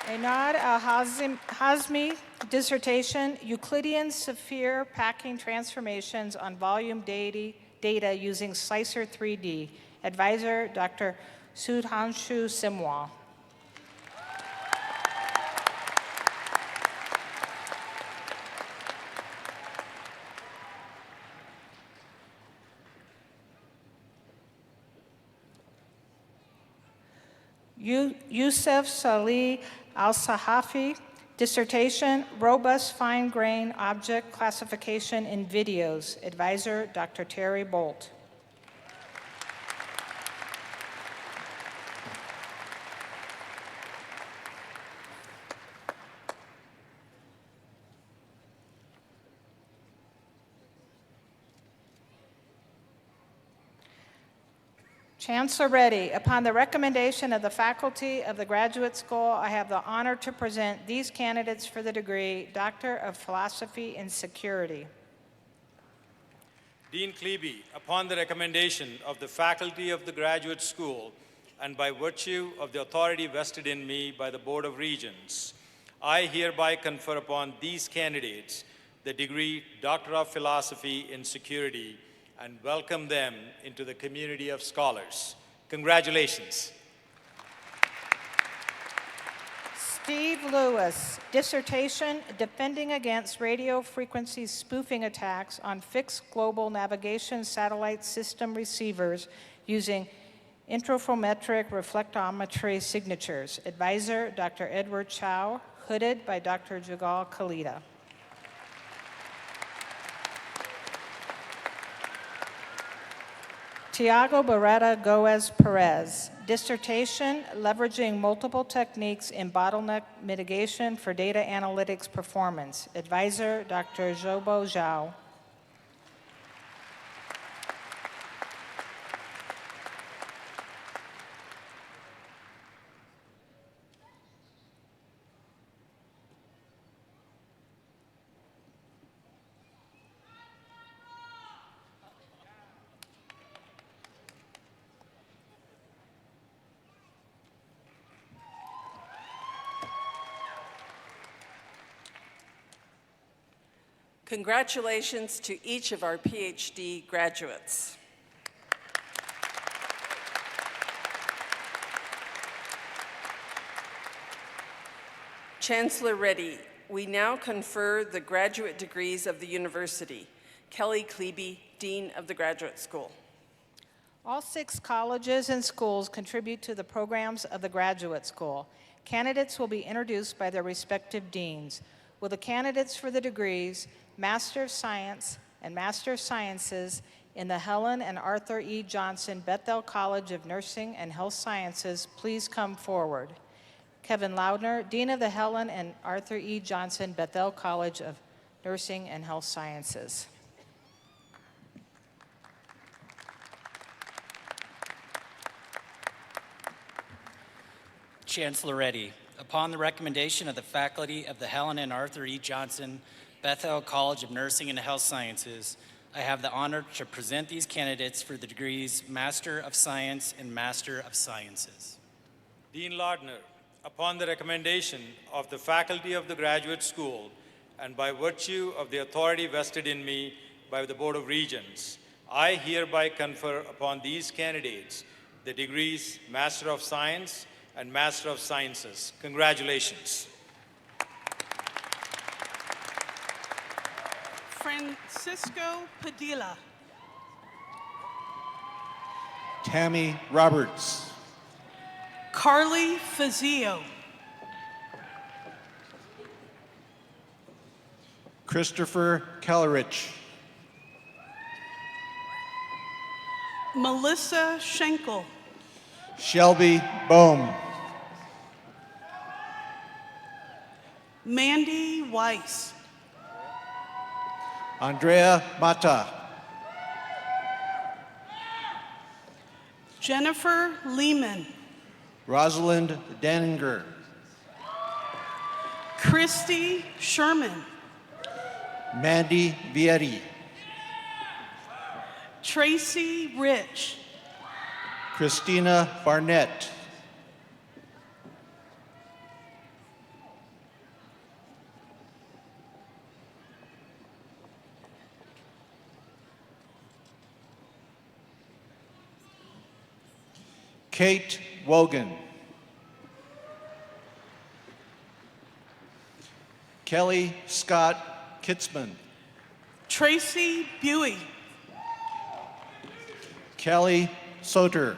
Einad Al-Hazmi, dissertation, Euclidean sphere packing transformations on volume data using Slicer 3D. Advisor, Dr. Sudhanshu Simwal. Youssef Salih Al-Sahafi, dissertation, Robust Fine-Grained Object Classification in Videos. Advisor, Dr. Terry Bolt. Chancellor Reddy, upon the recommendation of the faculty of the Graduate School, I have the honor to present these candidates for the degree Doctor of Philosophy in Security. Dean Klebe, upon the recommendation of the faculty of the Graduate School and by virtue of the authority vested in me by the Board of Regents, I hereby confer upon these candidates the degree Doctor of Philosophy in Security and welcome them into the community of scholars. Congratulations. Steve Lewis, dissertation, Defending Against Radio Frequency Spoofing Attacks on Fixed Global Navigation Satellite System Receivers using Interferometric Reflectometry Signatures. Advisor, Dr. Edward Chow, hooded by Dr. Jugal Khalida. Tiago Beretta Goes Perez, dissertation, Leveraging Multiple Techniques in Bottleneck Mitigation for Data Analytics Performance. Advisor, Dr. Zhobo Zhao. Congratulations to each of our PhD graduates. Chancellor Reddy, we now confer the graduate degrees of the university. Kelly Klebe, Dean of the Graduate School. All 6 colleges and schools contribute to the programs of the Graduate School. Candidates will be introduced by their respective deans. Will the candidates for the degrees Master of Science and Master of Sciences in the Helen and Arthur E. Johnson Bethel College of Nursing and Health Sciences please come forward? Kevin Loudner, Dean of the Helen and Arthur E. Johnson Bethel College of Nursing and Health Sciences. Chancellor Reddy, upon the recommendation of the faculty of the Helen and Arthur E. Johnson Bethel College of Nursing and Health Sciences, I have the honor to present these candidates for the degrees Master of Science and Master of Sciences. Dean Lardner, upon the recommendation of the faculty of the Graduate School and by virtue of the authority vested in me by the Board of Regents, I hereby confer upon these candidates the degrees Master of Science and Master of Sciences. Congratulations. Francisco Padilla. Tammy Roberts. Carly Fazio. Christopher Kellerich. Melissa Schenkel. Shelby Bohm. Mandy Weiss. Andrea Mata. Jennifer Lehman. Rosalind Daninger. Christy Sherman. Mandy Vietti. Tracy Rich. Christina Barnett. Kate Wogan. Kelly Scott Kitzman. Tracy Buey. Kelly Soter.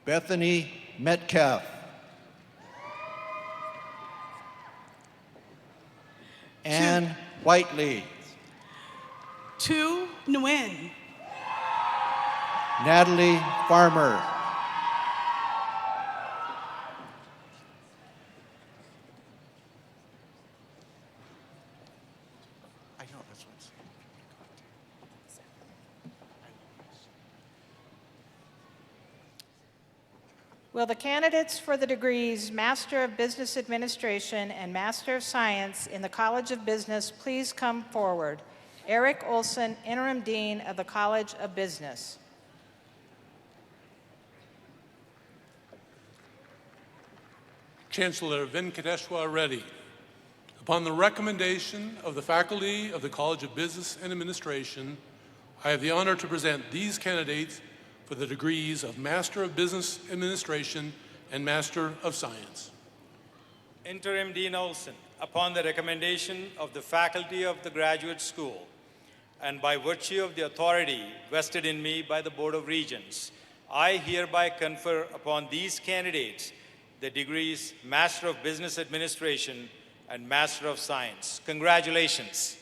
Bethany Metcalf. Ann Whiteley. Tu Nguyen. Natalie Farmer. Will the candidates for the degrees Master of Business Administration and Master of Science in the College of Business please come forward? Eric Olson, Interim Dean of the College of Business. Chancellor Venkateshwar Reddy, upon the recommendation of the faculty of the College of Business and Administration, I have the honor to present these candidates for the degrees of Master of Business Administration and Master of Science. Interim Dean Olson, upon the recommendation of the faculty of the Graduate School and by virtue of the authority vested in me by the Board of Regents, I hereby confer upon these candidates the degrees Master of Business Administration and Master of Science. Congratulations.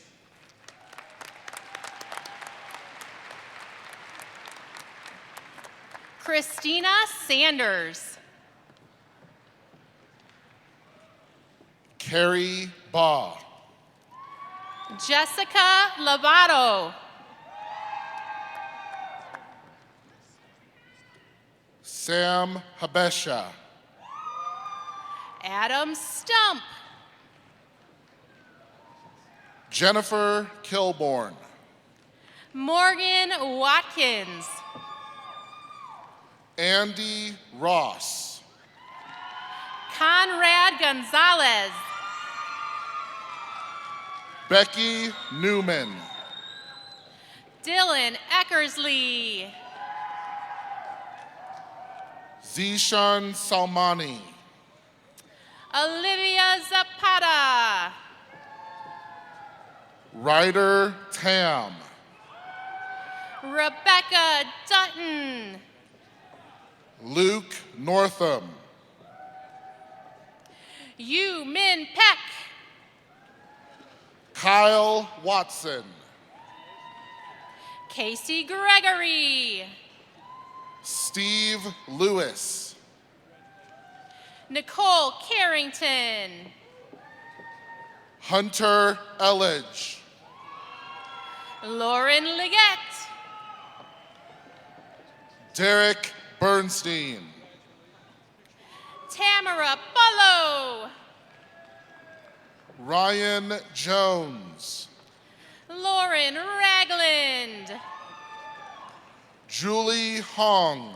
Christina Sanders. Carrie Baugh. Jessica Lobato. Sam Habesha. Adam Stump. Jennifer Kilborn. Morgan Watkins. Andy Ross. Conrad Gonzalez. Becky Newman. Dylan Eckersley. Zishan Salmani. Olivia Zapata. Ryder Tam. Rebecca Dutton. Luke Northam. Yu Min Peck. Kyle Watson. Casey Gregory. Steve Lewis. Nicole Carrington. Hunter Elledge. Lauren Leggett. Derek Bernstein. Tamara Bullow. Ryan Jones. Lauren Ragland. Julie Hong.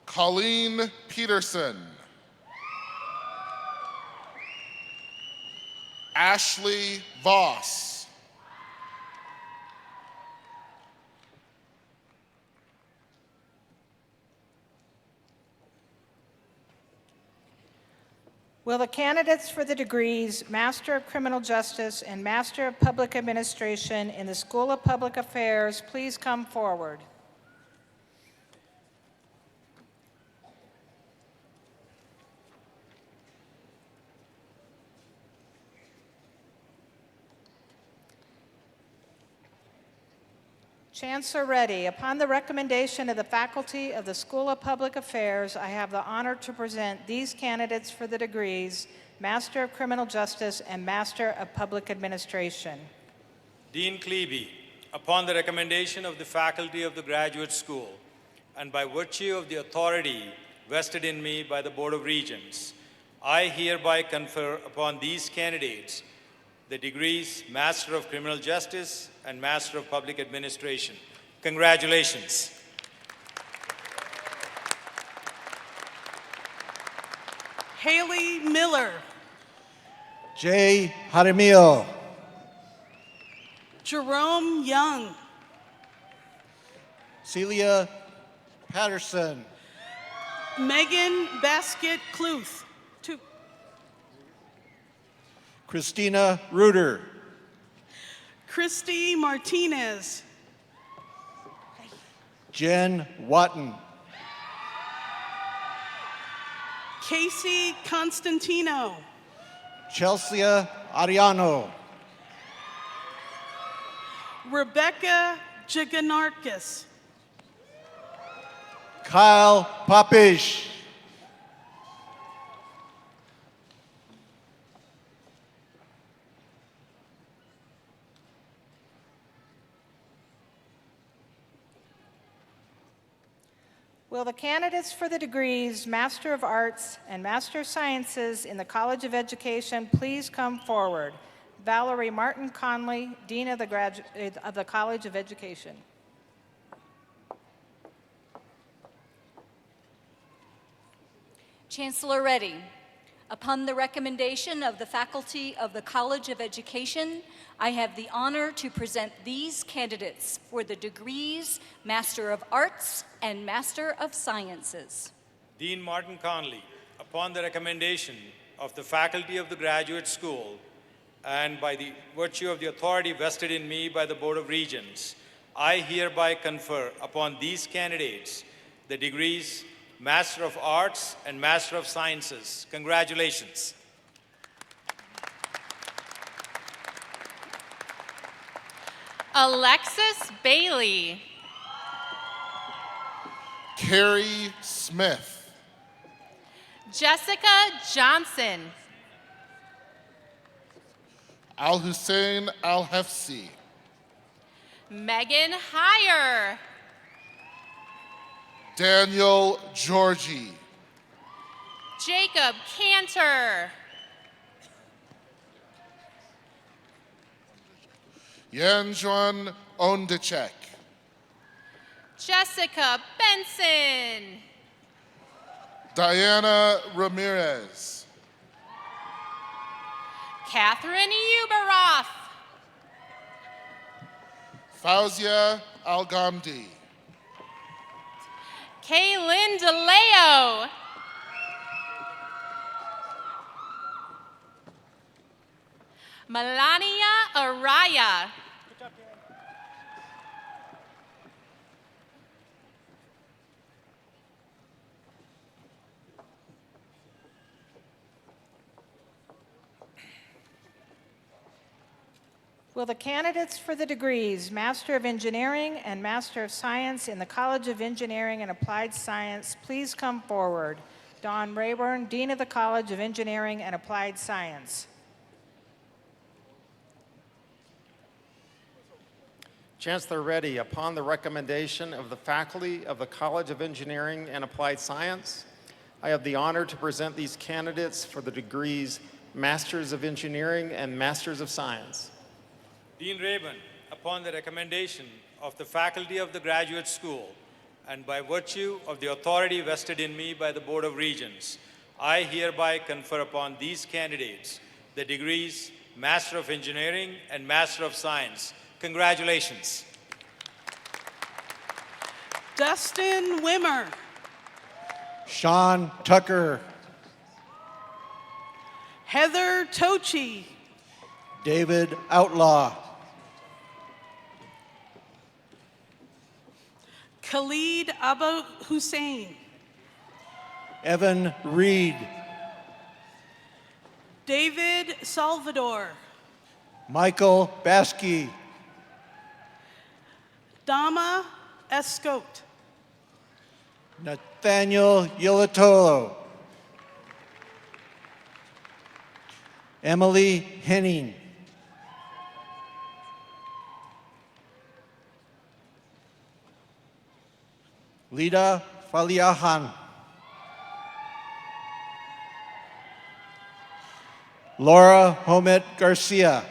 Colleen Peterson. Ashley Voss. Will the candidates for the degrees Master of Criminal Justice and Master of Public Administration in the School of Public Affairs please come forward? Chancellor Reddy, upon the recommendation of the faculty of the School of Public Affairs, I have the honor to present these candidates for the degrees Master of Criminal Justice and Master of Public Administration. Dean Klebe, upon the recommendation of the faculty of the Graduate School, and by virtue of the authority vested in me by the Board of Regents, I hereby confer upon these candidates the degrees Master of Criminal Justice and Master of Public Administration. Congratulations. Haley Miller. Jay Jaramillo. Jerome Young. Celia Patterson. Megan Baskett Kluth. Christina Reuter. Christy Martinez. Jen Watton. Casey Constantino. Chelsea Ariano. Rebecca Jiganarkis. Kyle Popish. Will the candidates for the degrees Master of Arts and Master of Sciences in the College of Education please come forward? Valerie Martin Conley, Dean of the College of Education. Chancellor Reddy, upon the recommendation of the faculty of the College of Education, I have the honor to present these candidates for the degrees Master of Arts and Master of Sciences. Dean Martin Conley, upon the recommendation of the faculty of the Graduate School and by the virtue of the authority vested in me by the Board of Regents, I hereby confer upon these candidates the degrees Master of Arts and Master of Sciences. Congratulations. Alexis Bailey. Carrie Smith. Jessica Johnson. Al Hussein Al Hefsi. Megan Heyer. Daniel Georgie. Jacob Cantor. Yanjuan Ondechek. Jessica Benson. Diana Ramirez. Catherine Uberoff. Fauzia Al-Ghamdi. Kaylin DeLeo. Melania Araya. Will the candidates for the degrees Master of Engineering and Master of Science in the College of Engineering and Applied Science please come forward? Don Rayburn, Dean of the College of Engineering and Applied Science. Chancellor Reddy, upon the recommendation of the faculty of the College of Engineering and Applied Science, I have the honor to present these candidates for the degrees Masters of Engineering and Masters of Science. Dean Rayburn, upon the recommendation of the faculty of the Graduate School and by virtue of the authority vested in me by the Board of Regents, I hereby confer upon these candidates the degrees Master of Engineering and Master of Science. Congratulations. Dustin Wimmer. Sean Tucker. Heather Tochi. David Outlaw. Khalid Abu Hussein. Evan Reed. David Salvador. Michael Baskey. Dama Escote. Nathaniel Yilitolo. Emily Henning. Lida Faliahan. Laura Homet Garcia.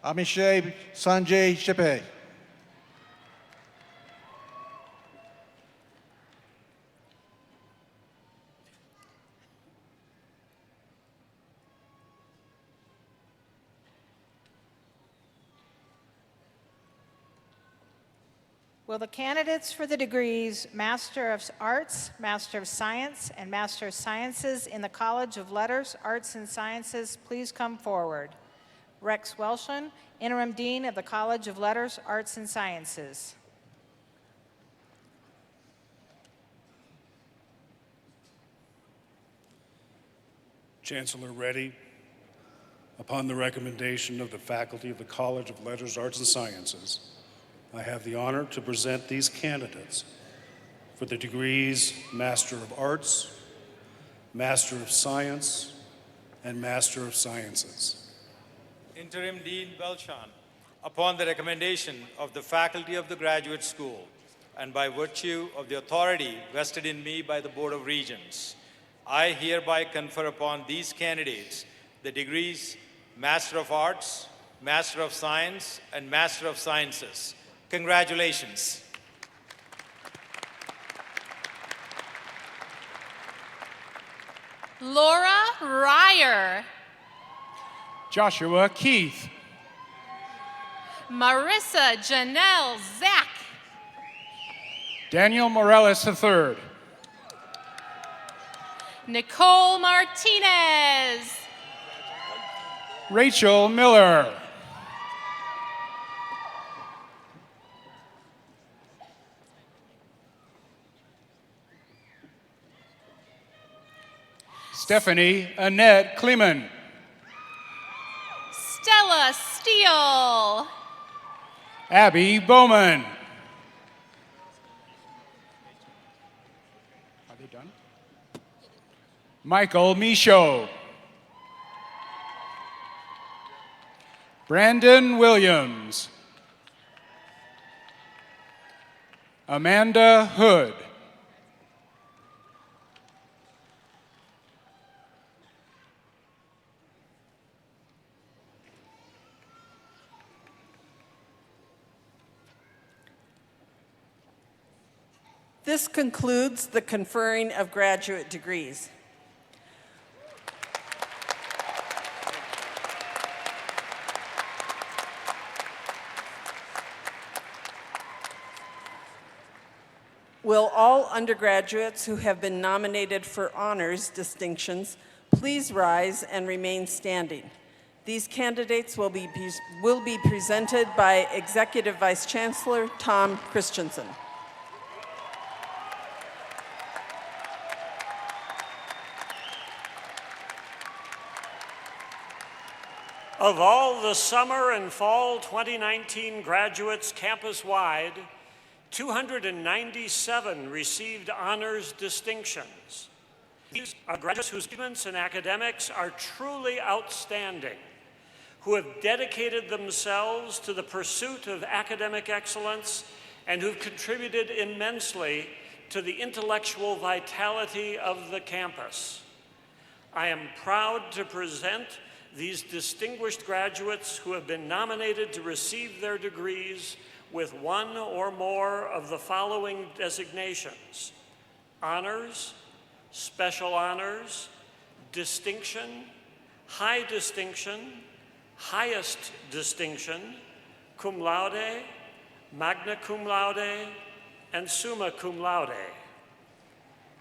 Amishay Sanjay Shippe. Will the candidates for the degrees Master of Arts, Master of Science, and Master of Sciences in the College of Letters, Arts, and Sciences please come forward? Rex Welshon, Interim Dean of the College of Letters, Arts, and Sciences. Chancellor Reddy, upon the recommendation of the faculty of the College of Letters, Arts, and Sciences, I have the honor to present these candidates for the degrees Master of Arts, Master of Science, and Master of Sciences. Interim Dean Belchan, upon the recommendation of the faculty of the Graduate School and by virtue of the authority vested in me by the Board of Regents, I hereby confer upon these candidates the degrees Master of Arts, Master of Science, and Master of Sciences. Congratulations. Laura Ryer. Joshua Keith. Marissa Janelle Zach. Daniel Morales III. Nicole Martinez. Rachel Miller. Stephanie Annette Kleeman. Stella Steele. Abby Bowman. Are they done? Michael Michaud. Brandon Williams. Amanda Hood. This concludes the conferring of graduate degrees. Will all undergraduates who have been nominated for honors distinctions please rise and remain standing? These candidates will be presented by Executive Vice Chancellor Tom Christensen. Of all the summer and fall 2019 graduates campus-wide, 297 received honors distinctions. These are graduates whose achievements in academics are truly outstanding, who have dedicated themselves to the pursuit of academic excellence and who've contributed immensely to the intellectual vitality of the campus. I am proud to present these distinguished graduates who have been nominated to receive their degrees with one or more of the following designations: honors, special honors, distinction, high distinction, highest distinction, cum laude, magna cum laude, and summa cum laude.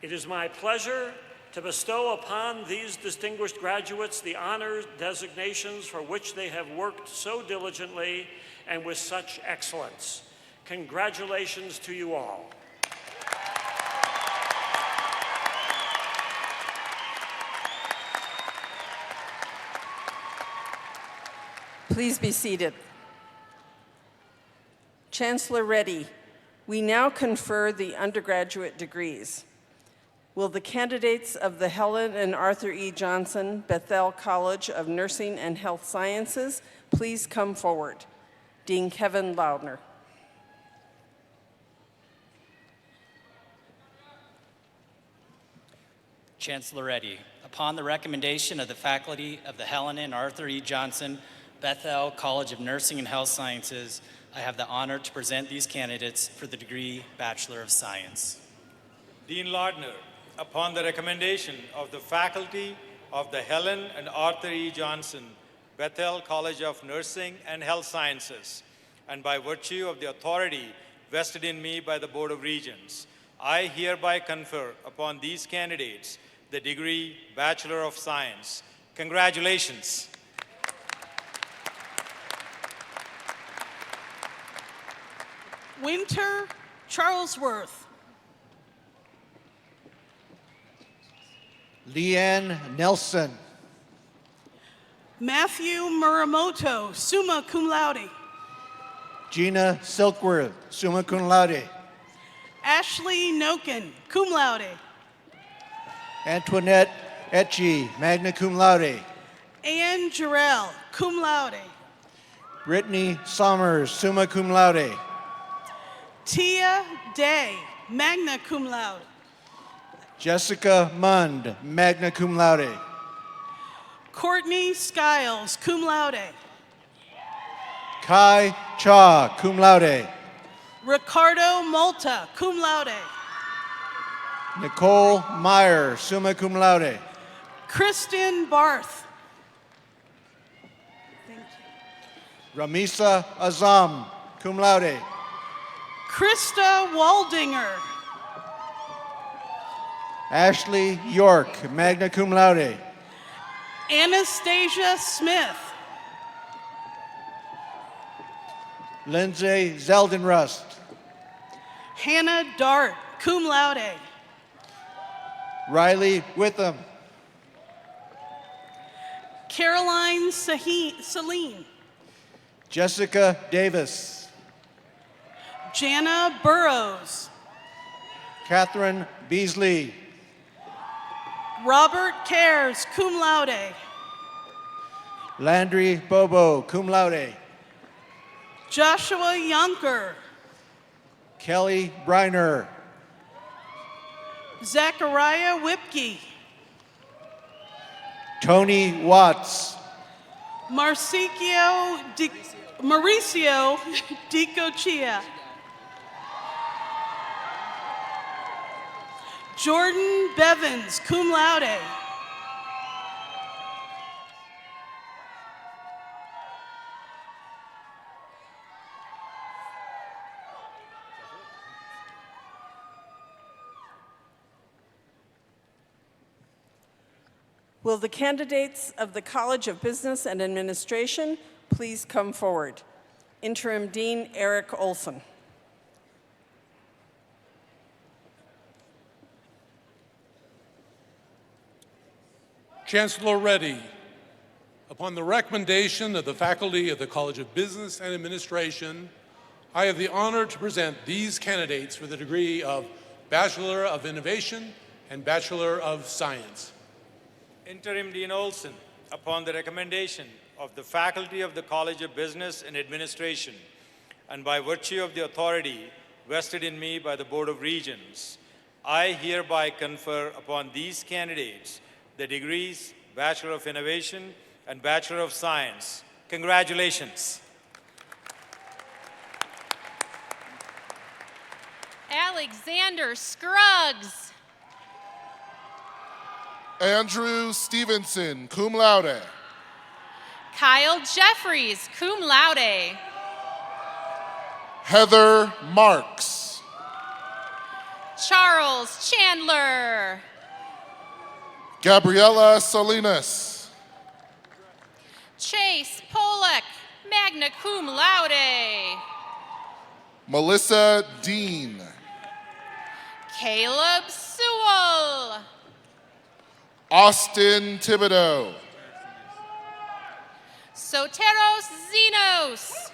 It is my pleasure to bestow upon these distinguished graduates the honor designations for which they have worked so diligently and with such excellence. Congratulations to you all. Please be seated. Chancellor Reddy, we now confer the undergraduate degrees. Will the candidates of the Helen and Arthur E. Johnson Bethel College of Nursing and Health Sciences please come forward? Dean Kevin Loudner. Chancellor Reddy, upon the recommendation of the faculty of the Helen and Arthur E. Johnson Bethel College of Nursing and Health Sciences, I have the honor to present these candidates for the degree Bachelor of Science. Dean Lardner, upon the recommendation of the faculty of the Helen and Arthur E. Johnson Bethel College of Nursing and Health Sciences, and by virtue of the authority vested in me by the Board of Regents, I hereby confer upon these candidates the degree Bachelor of Science. Congratulations. Winter Charlesworth. Leanne Nelson. Matthew Muramoto, summa cum laude. Gina Silkworth, summa cum laude. Ashley Noken, cum laude. Antoinette Etchie, magna cum laude. Ann Jarrell, cum laude. Brittany Sommers, summa cum laude. Tia Day, magna cum laude. Jessica Mund, magna cum laude. Courtney Skiles, cum laude. Kai Cha, cum laude. Ricardo Malta, cum laude. Nicole Meyer, summa cum laude. Kristen Barth. Ramisa Azam, cum laude. Krista Waldinger. Ashley York, magna cum laude. Anastasia Smith. Lindsay Zeldenrust. Hannah Dart, cum laude. Riley Witham. Caroline Celine. Jessica Davis. Jana Burrows. Catherine Beasley. Robert Cares, cum laude. Landry Bobo, cum laude. Joshua Yunker. Kelly Briner. Zachariah Whipke. Tony Watts. Mauricio Dicochia. Jordan Bevins, cum laude. Will the candidates of the College of Business and Administration please come forward? Interim Dean Eric Olson. Chancellor Reddy, upon the recommendation of the faculty of the College of Business and Administration, I have the honor to present these candidates for the degree of Bachelor of Innovation and Bachelor of Science. Interim Dean Olson, upon the recommendation of the faculty of the College of Business and Administration, and by virtue of the authority vested in me by the Board of Regents, I hereby confer upon these candidates the degrees Bachelor of Innovation and Bachelor of Science. Congratulations. Alexander Scruggs. Andrew Stevenson, cum laude. Kyle Jeffries, cum laude. Heather Marks. Charles Chandler. Gabriela Salinas. Chase Pollock, magna cum laude. Melissa Dean. Caleb Sewell. Austin Thibodeau. Soteros Zenos.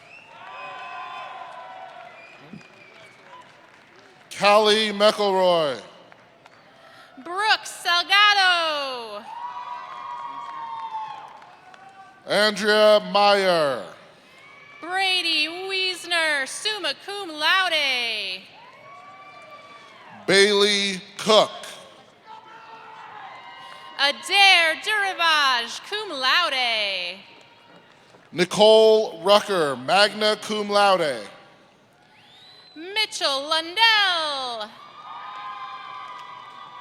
Callie McElroy. Brooks Salgado. Andrea Meyer. Brady Wiesner, summa cum laude. Bailey Cook. Adair Durivage, cum laude. Nicole Rucker, magna cum laude. Mitchell Lundell.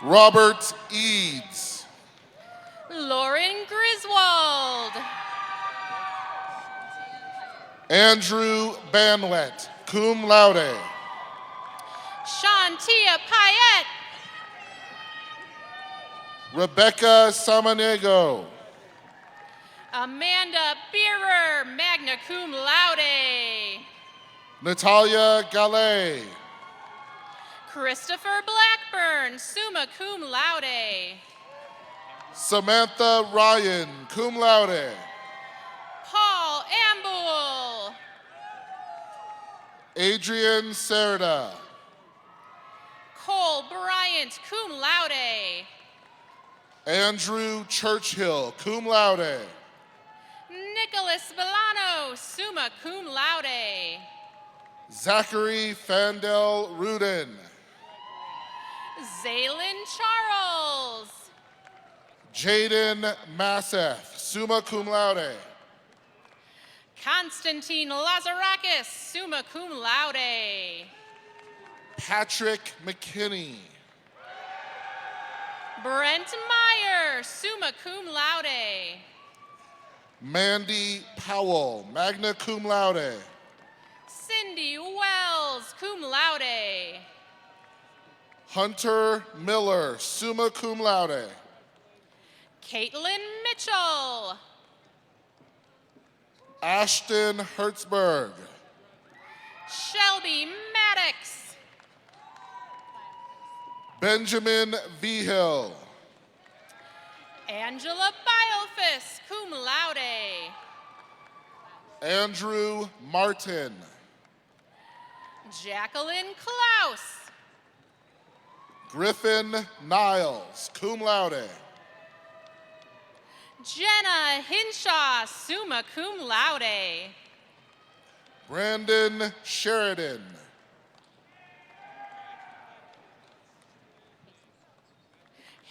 Robert Eads. Lauren Griswold. Andrew Banwet, cum laude. Shantia Payette. Rebecca Samaniego. Amanda Beerer, magna cum laude. Natalia Gallet. Christopher Blackburn, summa cum laude. Samantha Ryan, cum laude. Paul Ambul. Adrian Serda. Cole Bryant, cum laude. Andrew Churchill, cum laude. Nicholas Villano, summa cum laude. Zachary Fandel Rudin. Zaylin Charles. Jaden Masseth, summa cum laude. Constantine Lazarakis, summa cum laude. Patrick McKinney. Brent Meyer, summa cum laude. Mandy Powell, magna cum laude. Cindy Wells, cum laude. Hunter Miller, summa cum laude. Caitlin Mitchell. Ashton Hertzberg. Shelby Maddox. Benjamin Vigil. Angela Biofis, cum laude. Andrew Martin. Jacqueline Klaus. Griffin Niles, cum laude. Jenna Hinshaw, summa cum laude. Brandon Sheridan.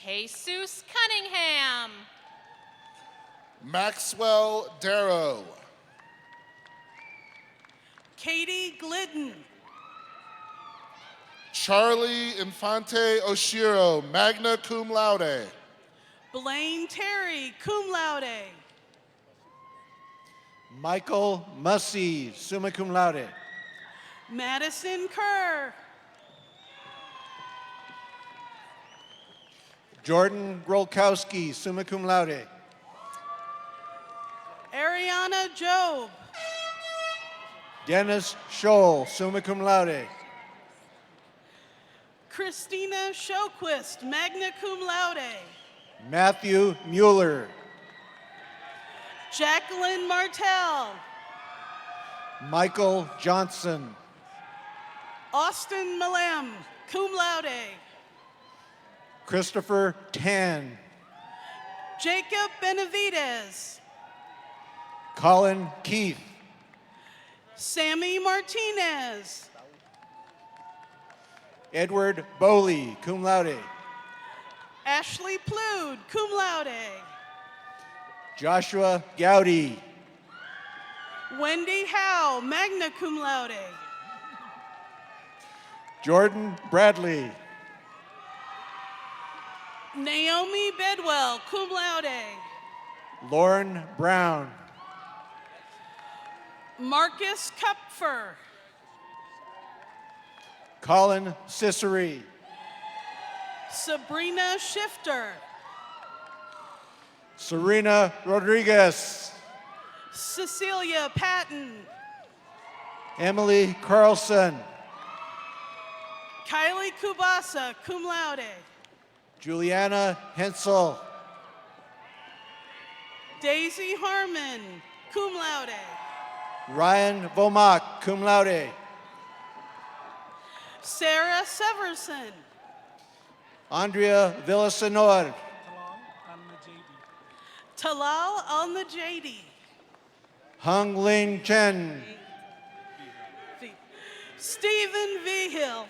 Jesus Cunningham. Maxwell Darrow. Katie Glidden. Charlie Infante Oshiro, magna cum laude. Blaine Terry, cum laude. Michael Mussey, summa cum laude. Madison Kerr. Jordan Grolkowski, summa cum laude. Ariana Job. Dennis Scholl, summa cum laude. Christina Shoquist, magna cum laude. Matthew Mueller. Jacqueline Martell. Michael Johnson. Austin Malem, cum laude. Christopher Tan. Jacob Benavides. Colin Keith. Sammy Martinez. Edward Bowley, cum laude. Ashley Plude, cum laude. Joshua Gowdy. Wendy Howe, magna cum laude. Jordan Bradley. Naomi Bedwell, cum laude. Lauren Brown. Marcus Kupfer. Colin Ciceri. Sabrina Shifter. Serena Rodriguez. Cecilia Patton. Emily Carlson. Kylie Kubasa, cum laude. Juliana Hensel. Daisy Harmon, cum laude. Ryan Vomak, cum laude. Sarah Severson. Andrea Villasenor. Talal Al-Najadi. Hung Ling Chen. Stephen Vigil.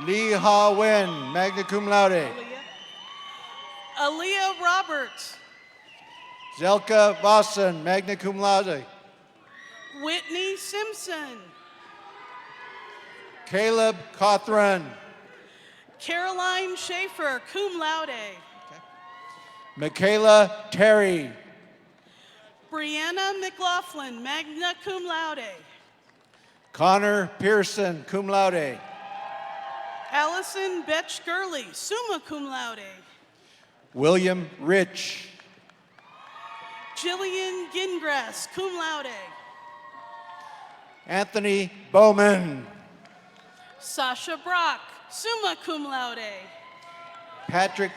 Lee Ha Wen, magna cum laude. Aaliyah Roberts. Zelka Vossen, magna cum laude. Whitney Simpson. Caleb Cothran. Caroline Schaefer, cum laude. Michaela Terry. Brianna McLaughlin, magna cum laude. Connor Pearson, cum laude. Allison Betch Gurley, summa cum laude. William Rich. Jillian Gingras, cum laude. Anthony Bowman. Sasha Brock, summa cum laude. Patrick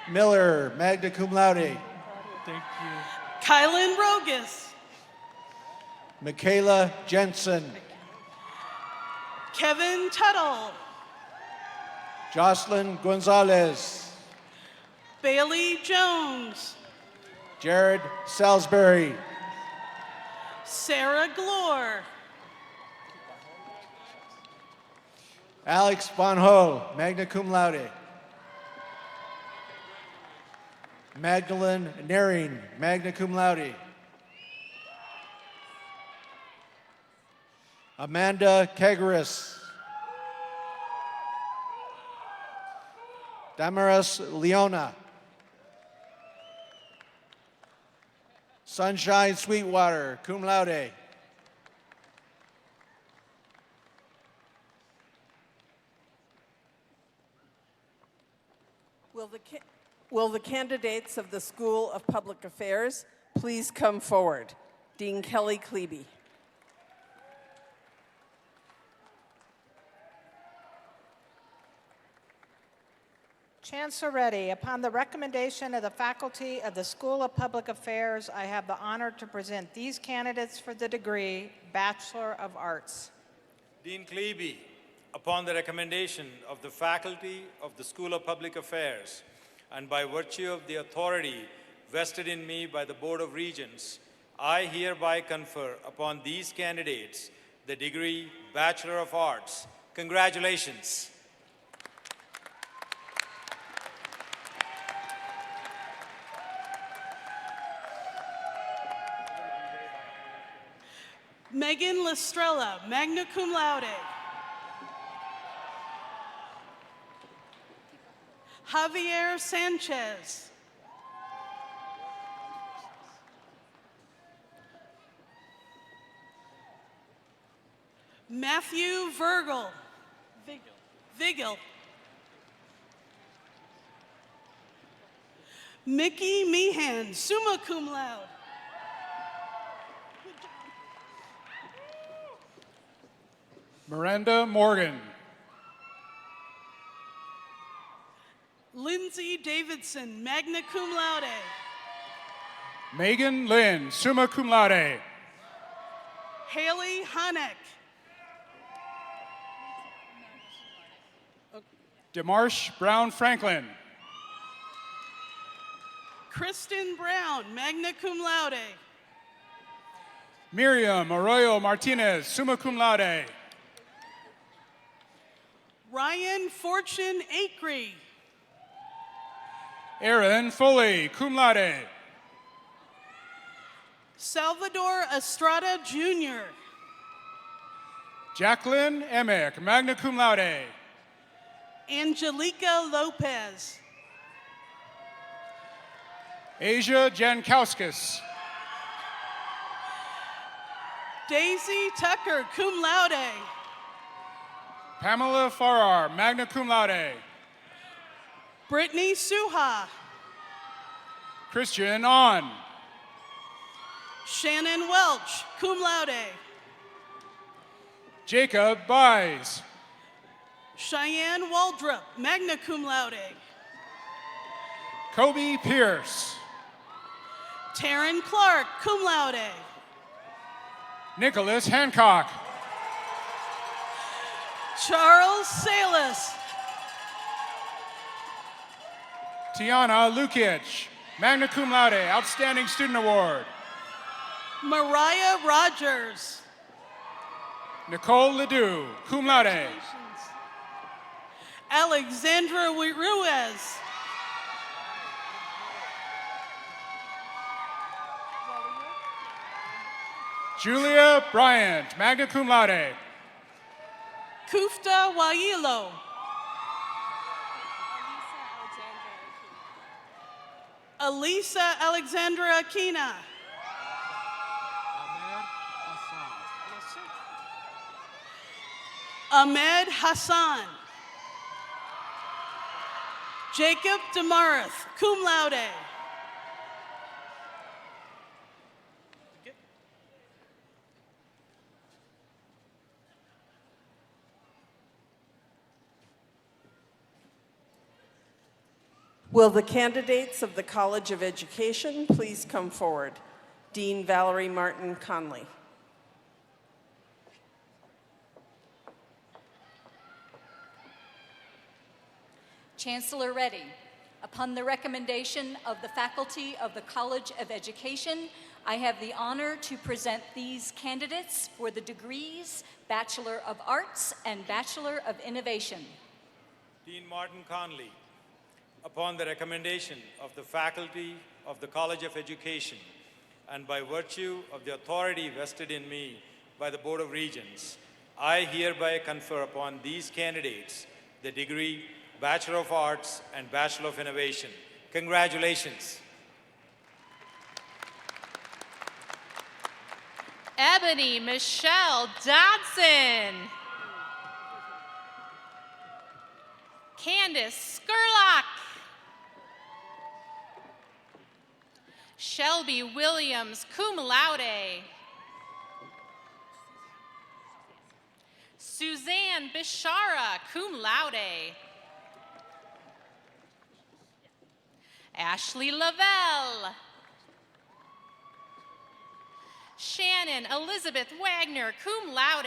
Miller, magna cum laude. Thank you. Kylan Rogus. Michaela Jensen. Kevin Tuttle. Jocelyn Gonzalez. Bailey Jones. Jared Salisbury. Sarah Glore. Alex Von Hull, magna cum laude. Magdalene Naring, magna cum laude. Amanda Kagaris. Damaris Leona. Sunshine Sweetwater, cum laude. Will the candidates of the School of Public Affairs please come forward? Dean Kelly Klebe. Chancellor Reddy, upon the recommendation of the faculty of the School of Public Affairs, I have the honor to present these candidates for the degree Bachelor of Arts. Dean Klebe, upon the recommendation of the faculty of the School of Public Affairs, and by virtue of the authority vested in me by the Board of Regents, I hereby confer upon these candidates the degree Bachelor of Arts. Congratulations. Megan Lestrella, magna cum laude. Javier Sanchez. Matthew Virgil. Vigil. Mickey Meehan, summa cum laude. Miranda Morgan. Lindsay Davidson, magna cum laude. Megan Lynn, summa cum laude. Haley Hanek. Demarsh Brown Franklin. Kristen Brown, magna cum laude. Miriam Arroyo Martinez, summa cum laude. Ryan Fortune Acree. Aaron Foley, cum laude. Salvador Estrada Jr. Jacqueline Emick, magna cum laude. Angelica Lopez. Asia Jankowskis. Daisy Tucker, cum laude. Pamela Farrar, magna cum laude. Brittany Suha. Christian On. Shannon Welch, cum laude. Jacob Buys. Cheyenne Waldrop, magna cum laude. Kobe Pierce. Taryn Clark, cum laude. Nicholas Hancock. Charles Salas. Tiana Lukic, magna cum laude, Outstanding Student Award. Mariah Rogers. Nicole Ledoux, cum laude. Alexandra Ruiz. Julia Bryant, magna cum laude. Kufta Wailo. Elisa Alexandra Aquina. Ahmed Hassan. Jacob Demarth, cum laude. Will the candidates of the College of Education please come forward? Dean Valerie Martin Conley. Chancellor Reddy, upon the recommendation of the faculty of the College of Education, I have the honor to present these candidates for the degrees Bachelor of Arts and Bachelor of Innovation. Dean Martin Conley, upon the recommendation of the faculty of the College of Education and by virtue of the authority vested in me by the Board of Regents, I hereby confer upon these candidates the degree Bachelor of Arts and Bachelor of Innovation. Congratulations. Ebony Michelle Dodson. Candace Skurlock. Shelby Williams, cum laude. Suzanne Bishara, cum laude. Ashley Lavelle. Shannon Elizabeth Wagner, cum laude.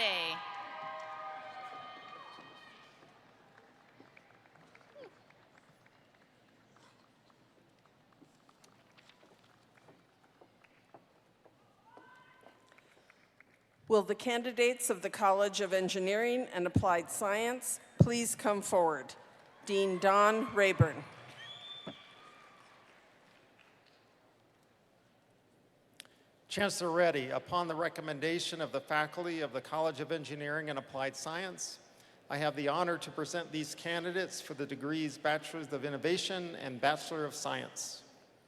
Will the candidates of the College of Engineering and Applied Science please come forward? Dean Don Rayburn. Chancellor Reddy, upon the recommendation of the faculty of the College of Engineering and Applied Science, I have the honor to present these candidates for the degrees Bachelor of Innovation and Bachelor of Science.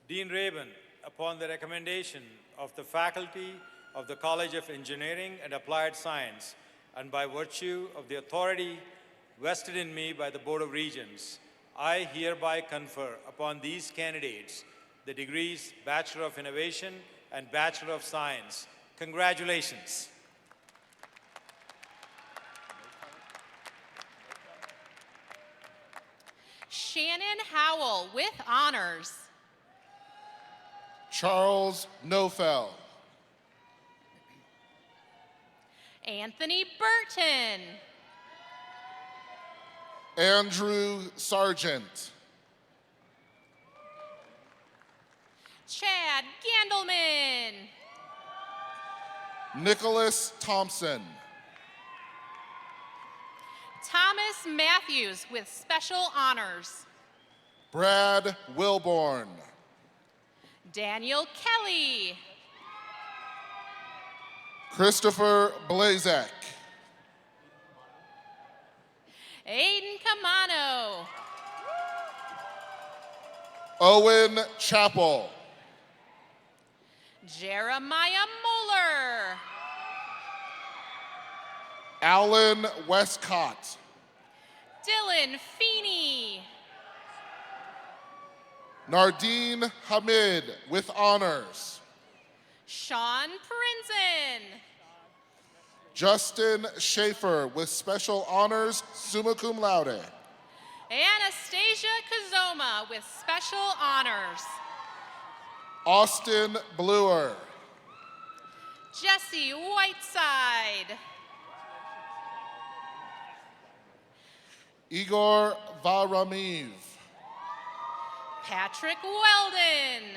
Dean Rayburn, upon the recommendation of the faculty of the College of Engineering and Applied Science, and by virtue of the authority vested in me by the Board of Regents, I hereby confer upon these candidates the degrees Bachelor of Innovation and Bachelor of Science. Congratulations. Shannon Howell with honors. Charles Nofel. Anthony Burton. Andrew Sargent. Chad Gandelman. Nicholas Thompson. Thomas Matthews with special honors. Brad Wilborn. Daniel Kelly. Christopher Blazek. Aiden Camano. Owen Chappell. Jeremiah Mueller. Alan Westcott. Dylan Feeney. Nardine Hamid with honors. Sean Prinzen. Justin Schaefer with special honors, summa cum laude. Anastasia Kazoma with special honors. Austin Bluer. Jesse Whiteside. Igor Varamiv. Patrick Weldon.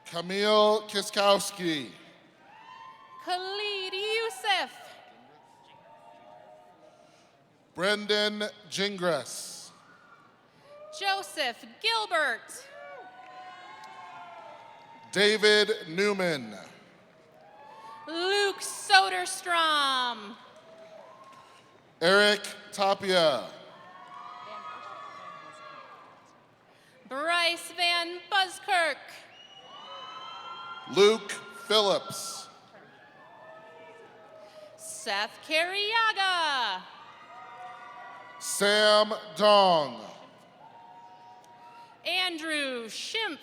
Camille Kiskowski. Khalid Youssef. Brendan Gingras. Joseph Gilbert. David Newman. Luke Soderstrom. Eric Tapia. Bryce Van Buskirk. Luke Phillips. Seth Carriaga. Sam Dong. Andrew Schimpf.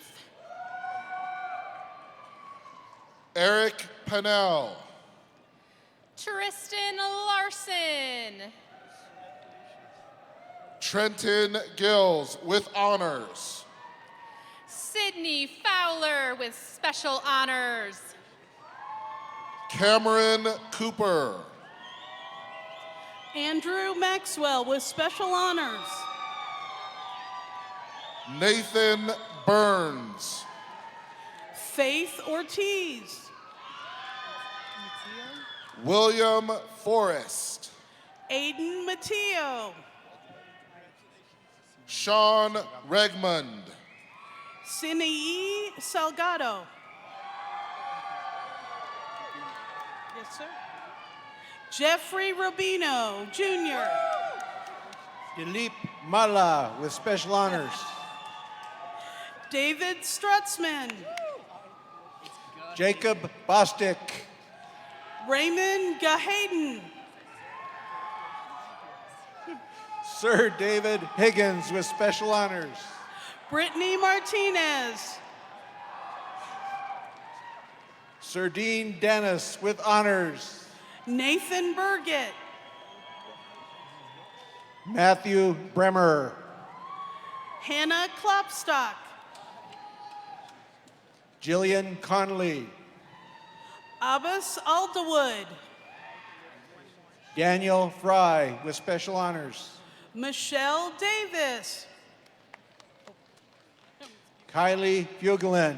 Eric Pennell. Tristan Larson. Trenton Gills with honors. Sydney Fowler with special honors. Cameron Cooper. Andrew Maxwell with special honors. Nathan Burns. Faith Ortiz. William Forrest. Aiden Matteo. Sean Regmond. Sinei Salgado. Yes, sir. Jeffrey Rubino, Jr. Dilip Mala with special honors. David Strutzman. Jacob Bostic. Raymond Gahayden. Sir David Higgins with special honors. Brittany Martinez. Sir Dean Dennis with honors. Nathan Burgett. Matthew Bremer. Hannah Klopstock. Jillian Conley. Abbas Alderwood. Daniel Fry with special honors. Michelle Davis. Kylie Fugelin.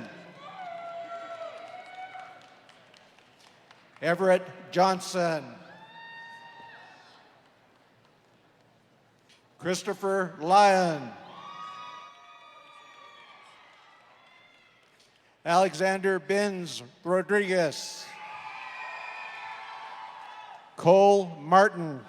Everett Johnson. Christopher Lyon. Alexander Benz Rodriguez. Cole Martin.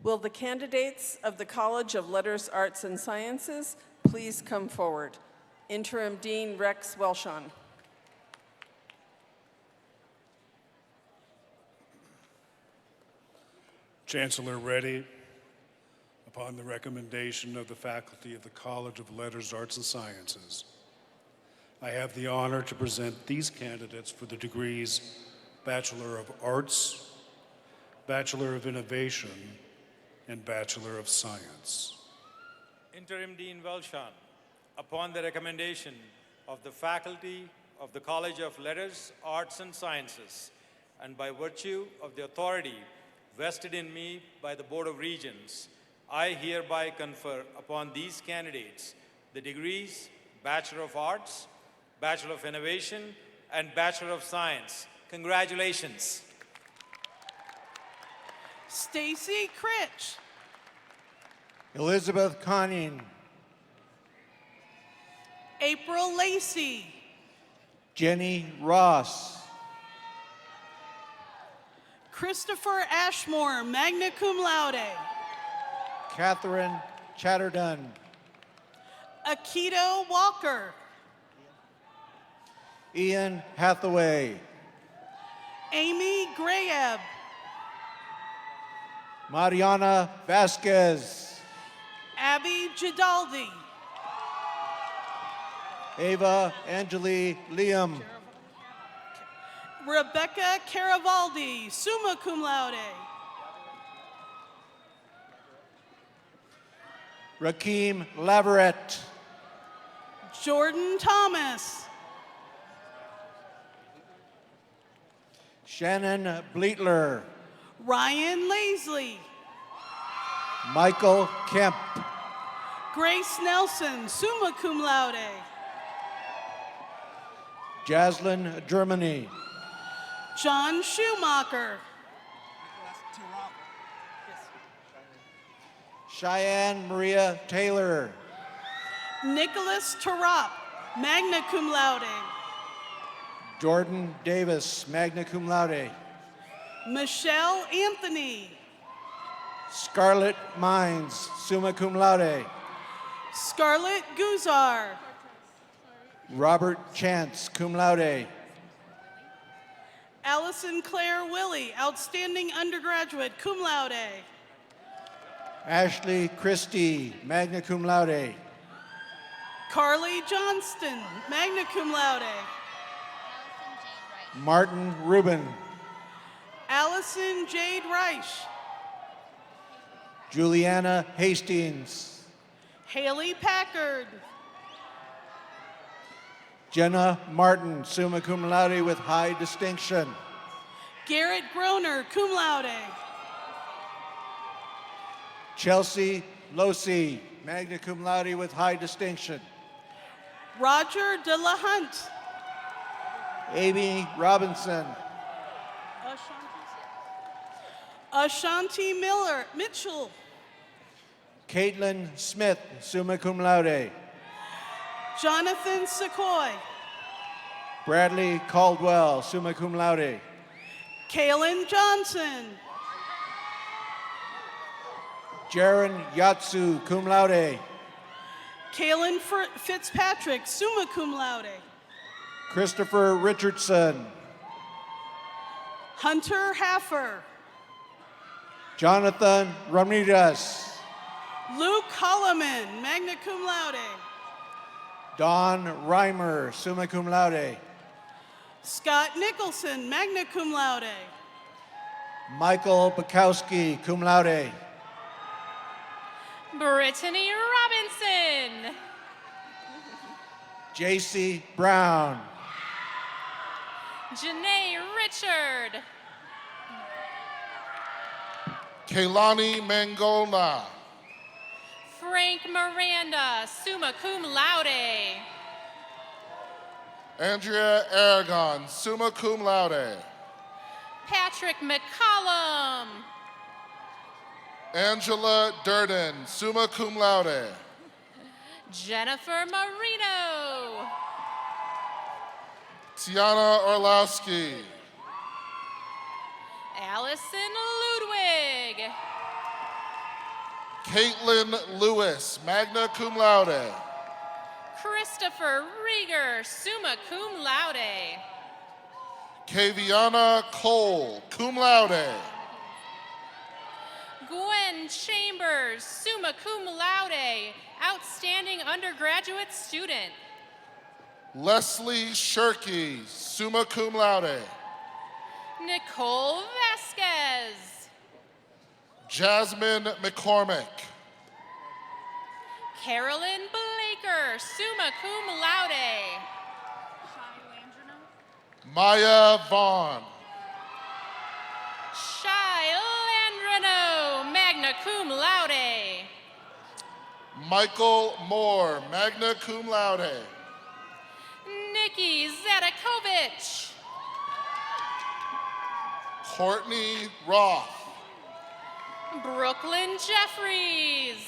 Will the candidates of the College of Letters, Arts, and Sciences please come forward? Interim Dean Rex Welshon. Chancellor Reddy, upon the recommendation of the faculty of the College of Letters, Arts, and Sciences, I have the honor to present these candidates for the degrees Bachelor of Arts, Bachelor of Innovation, and Bachelor of Science. Interim Dean Welshon, upon the recommendation of the faculty of the College of Letters, Arts, and Sciences, and by virtue of the authority vested in me by the Board of Regents, I hereby confer upon these candidates the degrees Bachelor of Arts, Bachelor of Innovation, and Bachelor of Science. Congratulations. Stacy Critch. Elizabeth Conning. April Lacey. Jenny Ross. Christopher Ashmore, magna cum laude. Catherine Chatterdon. Akito Walker. Ian Hathaway. Amy Grayeb. Mariana Vasquez. Abby Jadaldi. Ava Angeli Liam. Rebecca Caravaldi, summa cum laude. Rakeem Laverette. Jordan Thomas. Shannon Bleetler. Ryan Laisley. Michael Kemp. Grace Nelson, summa cum laude. Jaslyn Germany. John Schumacher. Cheyenne Maria Taylor. Nicholas Tarap, magna cum laude. Jordan Davis, magna cum laude. Michelle Anthony. Scarlett Mines, summa cum laude. Scarlett Guzar. Robert Chance, cum laude. Allison Claire Willie, outstanding undergraduate, cum laude. Ashley Christie, magna cum laude. Carly Johnston, magna cum laude. Martin Rubin. Allison Jade Reich. Juliana Hastings. Haley Packard. Jenna Martin, summa cum laude with high distinction. Garrett Groner, cum laude. Chelsea Losi, magna cum laude with high distinction. Roger De La Hunt. Amy Robinson. Ashanti Mitchell. Caitlin Smith, summa cum laude. Jonathan Sequoy. Bradley Caldwell, summa cum laude. Kaylin Johnson. Jaron Yatsu, cum laude. Kaylin Fitzpatrick, summa cum laude. Christopher Richardson. Hunter Haffer. Jonathan Ramirez. Luke Holloman, magna cum laude. Don Reimer, summa cum laude. Scott Nicholson, magna cum laude. Michael Bukowski, cum laude. Brittany Robinson. JC Brown. Janae Richard. Kaylani Mangola. Frank Miranda, summa cum laude. Andrea Aragon, summa cum laude. Patrick McCollum. Angela Durden, summa cum laude. Jennifer Marino. Tiana Orlowski. Allison Ludwig. Caitlin Lewis, magna cum laude. Christopher Rieger, summa cum laude. Kaviana Cole, cum laude. Gwen Chambers, summa cum laude, outstanding undergraduate student. Leslie Shirky, summa cum laude. Nicole Vasquez. Jasmine McCormick. Carolyn Blaker, summa cum laude. Maya Vaughn. Shai Landrano, magna cum laude. Michael Moore, magna cum laude. Nikki Zadakovich. Courtney Roth. Brooklyn Jeffries.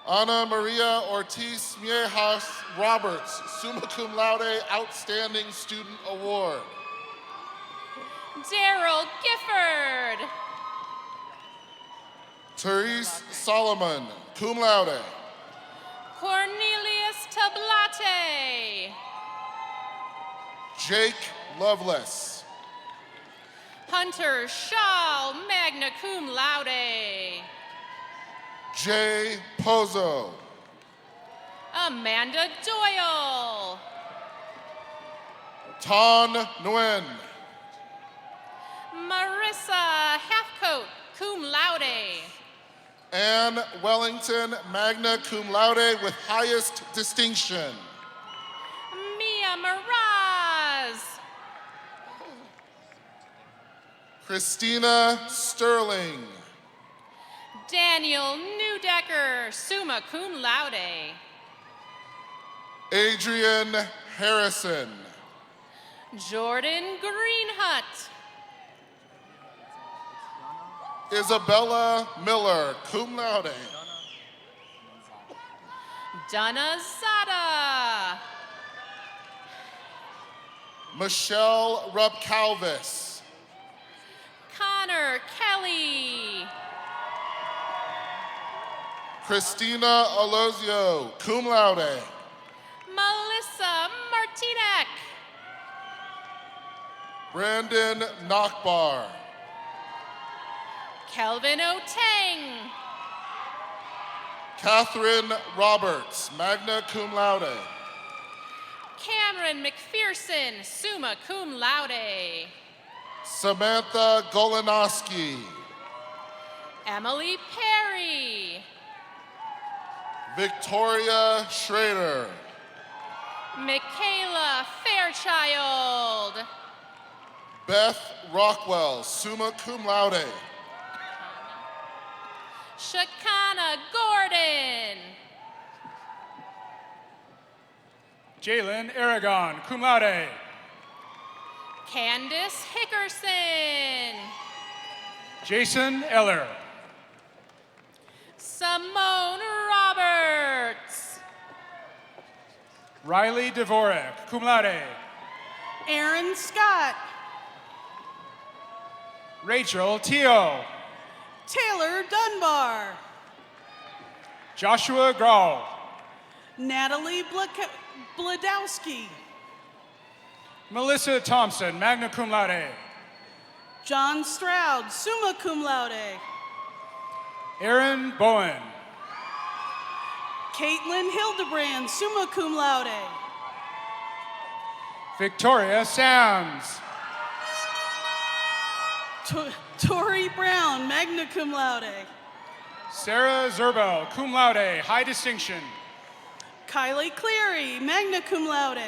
Ana Maria Ortiz Miejas Roberts, summa cum laude, outstanding student award. Daryl Gifford. Therese Solomon, cum laude. Cornelius Tablate. Jake Loveless. Hunter Shaw, magna cum laude. Jay Pozo. Amanda Doyle. Ton Nguyen. Marissa Halfcoat, cum laude. Anne Wellington, magna cum laude with highest distinction. Mia Miraz. Christina Sterling. Daniel Newdecker, summa cum laude. Adrian Harrison. Jordan Greenhut. Isabella Miller, cum laude. Donna Zada. Michelle Rupp-Calvis. Connor Kelly. Christina Alozio, cum laude. Melissa Martinek. Brandon Nachbar. Kelvin Oteng. Catherine Roberts, magna cum laude. Cameron McPherson, summa cum laude. Samantha Golanoski. Emily Perry. Victoria Schrader. Michaela Fairchild. Beth Rockwell, summa cum laude. Shakana Gordon. Jalen Aragon, cum laude. Candace Hickerson. Jason Eller. Simone Roberts. Riley Dvorak, cum laude. Aaron Scott. Rachel Teo. Taylor Dunbar. Joshua Grau. Natalie Bladowski. Melissa Thompson, magna cum laude. John Stroud, summa cum laude. Aaron Bowen. Caitlin Hildebrand, summa cum laude. Victoria Sams. Tori Brown, magna cum laude. Sarah Zerbel, cum laude, high distinction. Kylie Cleary, magna cum laude.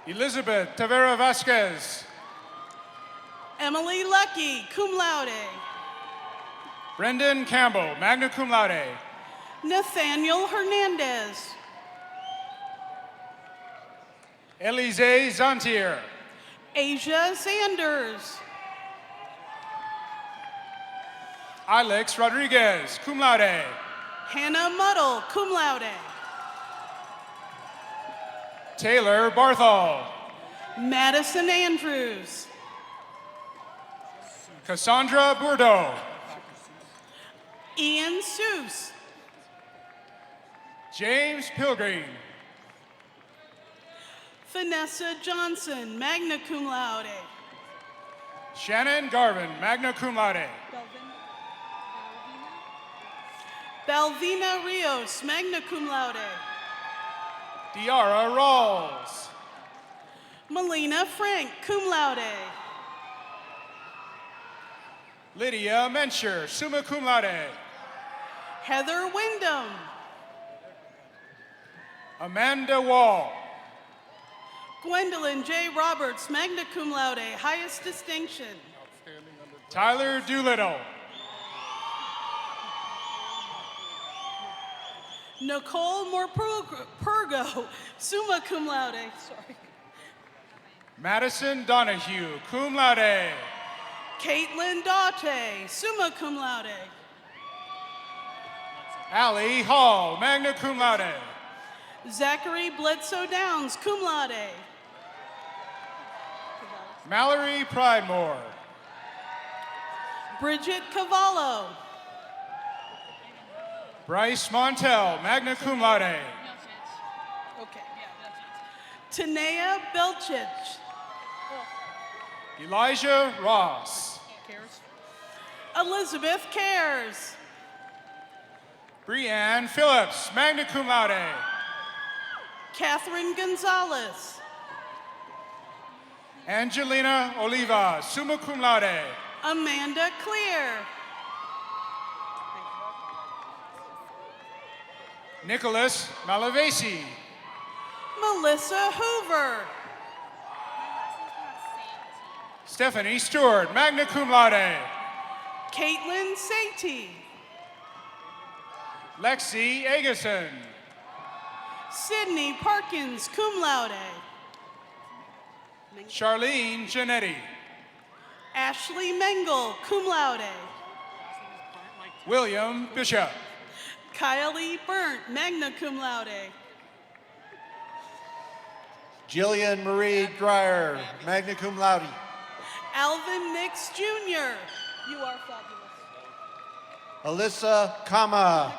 Elizabeth Tavera Vasquez. Emily Lucky, cum laude. Brendan Campbell, magna cum laude. Nathaniel Hernandez. Elise Zantier. Asia Sanders. Alex Rodriguez, cum laude. Hannah Muddle, cum laude. Taylor Barthol. Madison Andrews. Cassandra Bourdeau. Ian Seuss. James Pilgreen. Vanessa Johnson, magna cum laude. Shannon Garvin, magna cum laude. Balvina Rios, magna cum laude. Diara Rawls. Melina Frank, cum laude. Lydia Mencher, summa cum laude. Heather Wyndham. Amanda Wall. Gwendolyn J. Roberts, magna cum laude, highest distinction. Tyler Doolittle. Nicole Morpurgo, summa cum laude. Sorry. Madison Donahue, cum laude. Caitlin Daute, summa cum laude. Allie Hall, magna cum laude. Zachary Bledsoe Downs, cum laude. Mallory Pridemore. Bridget Cavallo. Bryce Montel, magna cum laude. Okay. Tanea Belchich. Elijah Ross. Elizabeth Cares. Brianne Phillips, magna cum laude. Catherine Gonzalez. Angelina Oliva, summa cum laude. Amanda Clear. Nicholas Malavasi. Melissa Hoover. Stephanie Stewart, magna cum laude. Caitlin Satie. Lexi Agason. Sydney Parkins, cum laude. Charlene Janetti. Ashley Mengel, cum laude. William Bishop. Kylie Burnt, magna cum laude. Jillian Marie Dreyer, magna cum laude. Alvin Nix Jr. You are fabulous. Alyssa Kama.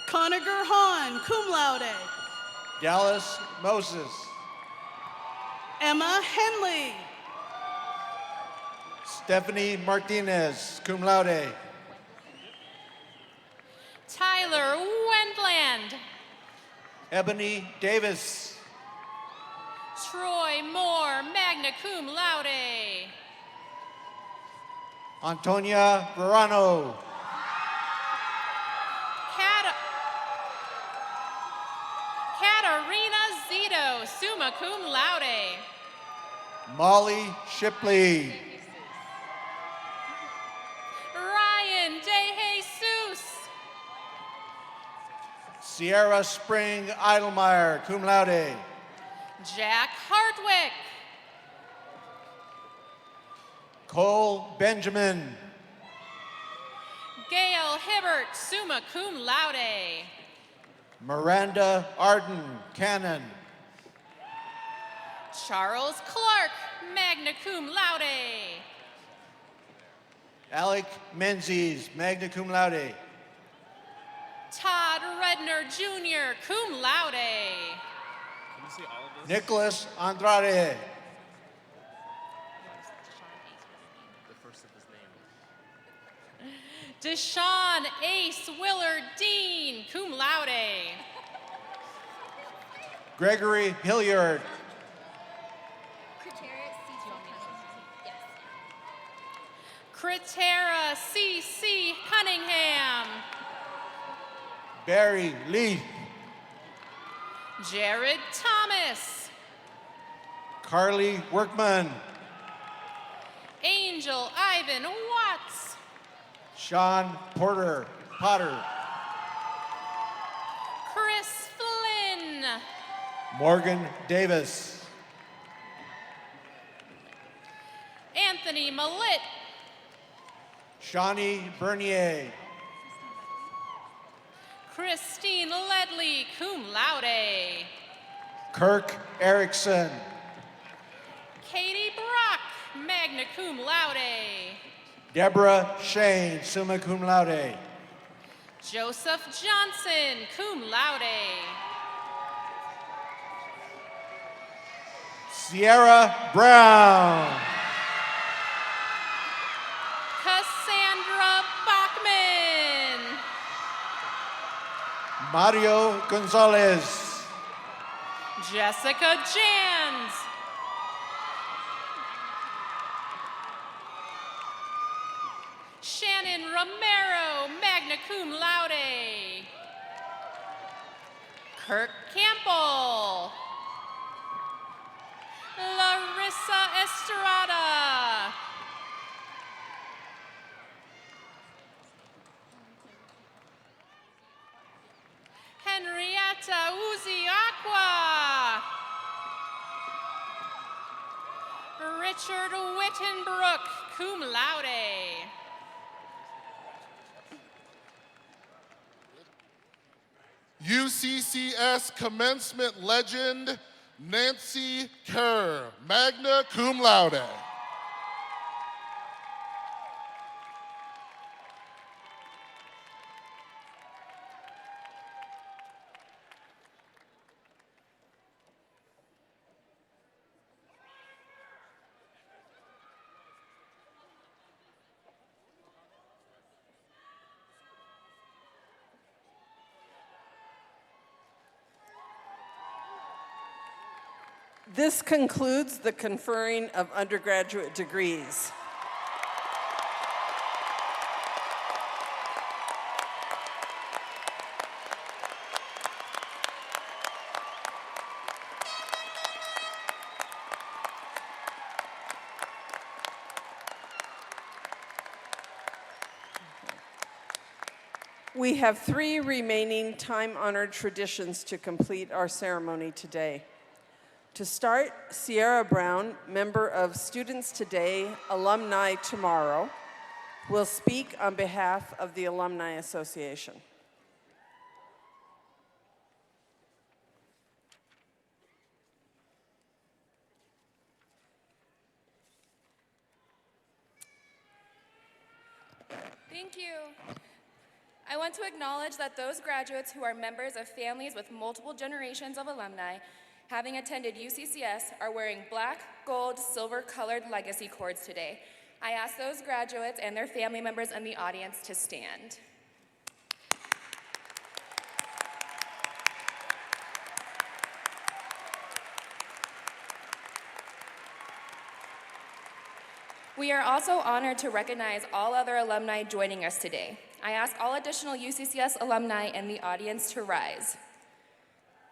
Conager Hahn, cum laude. Dallas Moses. Emma Henley. Stephanie Martinez, cum laude. Tyler Wendland. Ebony Davis. Troy Moore, magna cum laude. Antonia Verano. Katarina Zito, summa cum laude. Molly Shipley. Ryan De Jesus. Sierra Spring Eidelmeyer, cum laude. Jack Hartwick. Cole Benjamin. Gail Hibbert, summa cum laude. Miranda Arden, canon. Charles Clark, magna cum laude. Alec Menzies, magna cum laude. Todd Redner Jr., cum laude. Nicholas Andrade. Deshaun Ace Willard Dean, cum laude. Gregory Hilliard. Critera C.C. Cunningham. Barry Lee. Jared Thomas. Carly Workman. Angel Ivan Watts. Sean Potter. Chris Flynn. Morgan Davis. Anthony Malit. Shawnee Bernier. Christine Ledley, cum laude. Kirk Erickson. Katie Brock, magna cum laude. Deborah Shane, summa cum laude. Joseph Johnson, cum laude. Sierra Brown. Cassandra Bachman. Mario Gonzalez. Jessica Jans. Shannon Romero, magna cum laude. Kirk Campbell. Larissa Estrada. Henrietta Uziaqua. Richard Wittenbrook, cum laude. UCCS commencement legend, Nancy Kerr, magna cum laude. This concludes the conferring of undergraduate degrees. We have 3 remaining time-honored traditions to complete our ceremony today. To start, Sierra Brown, member of Students Today, Alumni Tomorrow, will speak on behalf of the Alumni Association. Thank you. I want to acknowledge that those graduates who are members of families with multiple generations of alumni having attended UCCS are wearing black, gold, silver colored legacy cords today. I ask those graduates and their family members in the audience to stand. We are also honored to recognize all other alumni joining us today. I ask all additional UCCS alumni in the audience to rise.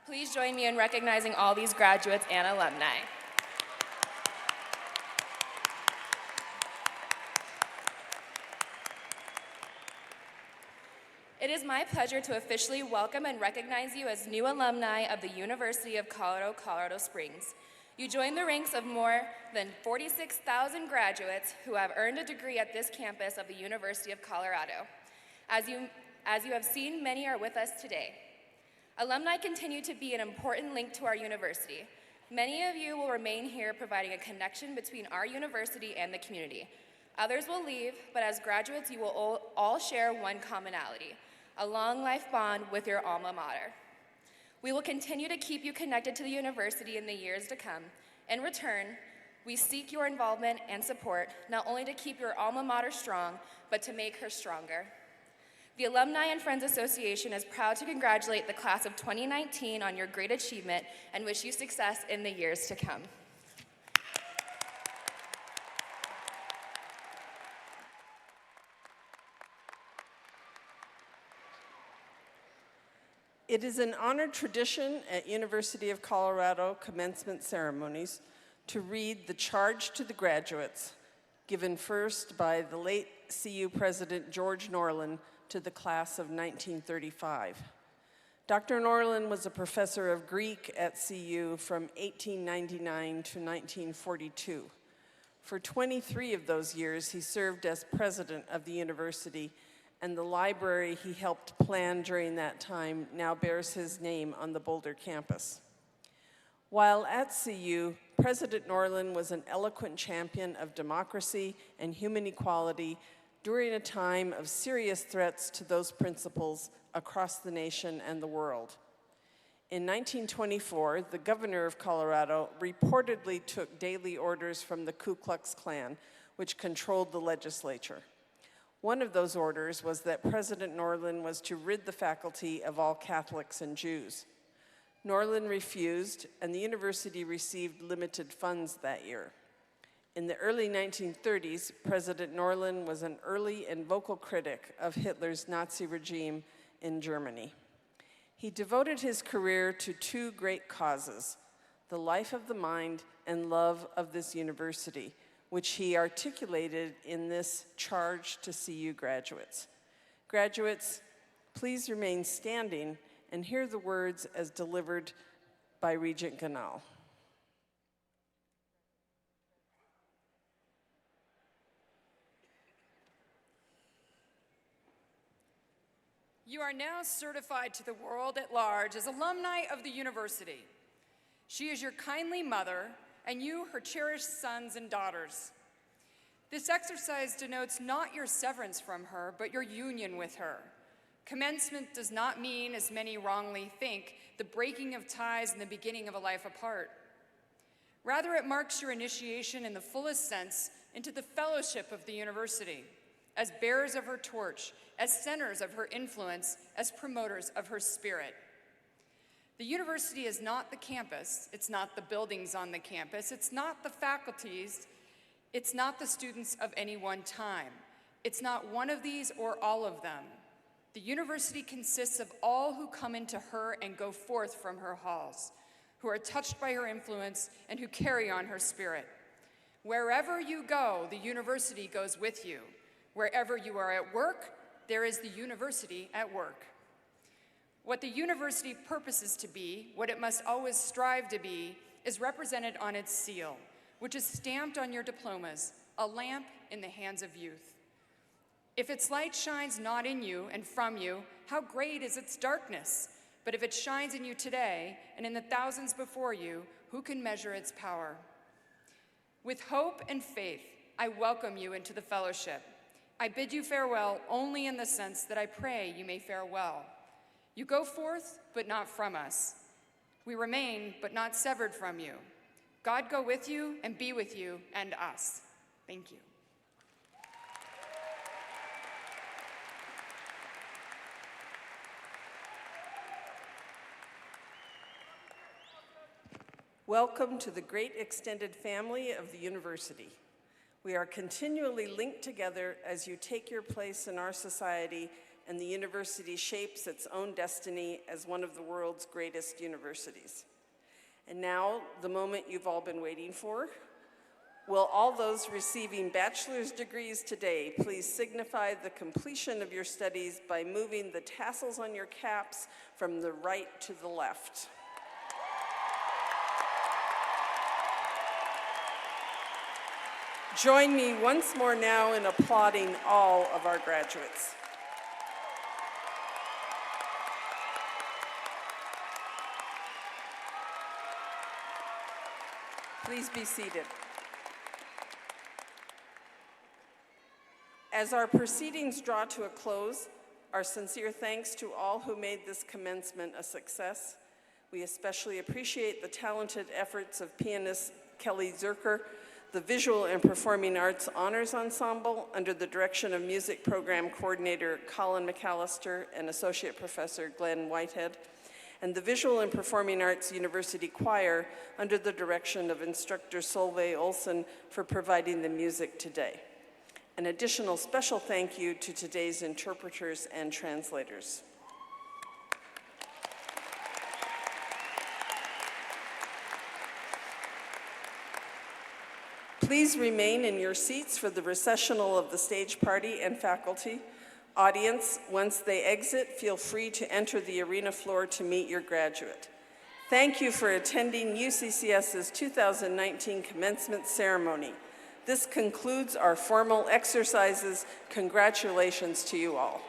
Please join me in recognizing all these graduates and alumni. It is my pleasure to officially welcome and recognize you as new alumni of the University of Colorado, Colorado Springs. You join the ranks of more than 46,000 graduates who have earned a degree at this campus of the University of Colorado. As you have seen, many are with us today. Alumni continue to be an important link to our university. Many of you will remain here providing a connection between our university and the community. Others will leave, but as graduates, you will all share one commonality, a long life bond with your alma mater. We will continue to keep you connected to the university in the years to come. In return, we seek your involvement and support, not only to keep your alma mater strong, but to make her stronger. The Alumni and Friends Association is proud to congratulate the class of 2019 on your great achievement and wish you success in the years to come. It is an honored tradition at University of Colorado commencement ceremonies to read the charge to the graduates, given first by the late CU President George Norland to the class of 1935. Dr. Norland was a professor of Greek at CU from 1899 to 1942. For 23 of those years, he served as president of the university, and the library he helped plan during that time now bears his name on the Boulder campus. While at CU, President Norlin was an eloquent champion of democracy and human equality during a time of serious threats to those principles across the nation and the world. In 1924, the governor of Colorado reportedly took daily orders from the Ku Klux Klan, which controlled the legislature. One of those orders was that President Norlin was to rid the faculty of all Catholics and Jews. Norlin refused, and the university received limited funds that year. In the early 1930s, President Norlin was an early and vocal critic of Hitler's Nazi regime in Germany. He devoted his career to two great causes, the life of the mind and love of this university, which he articulated in this charge to CU graduates. Graduates, please remain standing and hear the words as delivered by Regent Ganal. You are now certified to the world at large as alumni of the university. She is your kindly mother, and you her cherished sons and daughters. This exercise denotes not your severance from her, but your union with her. Commencement does not mean, as many wrongly think, the breaking of ties and the beginning of a life apart. Rather, it marks your initiation in the fullest sense into the fellowship of the university, as bearers of her torch, as centers of her influence, as promoters of her spirit. The university is not the campus, it's not the buildings on the campus, it's not the faculties, it's not the students of any one time. It's not one of these or all of them. The university consists of all who come into her and go forth from her halls, who are touched by her influence and who carry on her spirit. Wherever you go, the university goes with you. Wherever you are at work, there is the university at work. What the university purposes to be, what it must always strive to be, is represented on its seal, which is stamped on your diplomas, a lamp in the hands of youth. If its light shines not in you and from you, how great is its darkness? But if it shines in you today and in the thousands before you, who can measure its power? With hope and faith, I welcome you into the fellowship. I bid you farewell only in the sense that I pray you may fare well. You go forth, but not from us. We remain, but not severed from you. God go with you and be with you and us. Thank you. Welcome to the great extended family of the university. We are continually linked together as you take your place in our society, and the university shapes its own destiny as one of the world's greatest universities. And now, the moment you've all been waiting for. Will all those receiving bachelor's degrees today please signify the completion of your studies by moving the tassels on your caps from the right to the left? Join me once more now in applauding all of our graduates. Please be seated. As our proceedings draw to a close, our sincere thanks to all who made this commencement a success. We especially appreciate the talented efforts of pianist Kelly Zerker, the Visual and Performing Arts Honors Ensemble under the direction of Music Program Coordinator Colin McAllister and Associate Professor Glenn Whitehead, and the Visual and Performing Arts University Choir under the direction of Instructor Solveig Olsen for providing the music today. An additional special thank you to today's interpreters and translators. Please remain in your seats for the recessional of the stage party and faculty. Audience, once they exit, feel free to enter the arena floor to meet your graduate. Thank you for attending UCCS's 2019 commencement ceremony. This concludes our formal exercises. Congratulations to you all.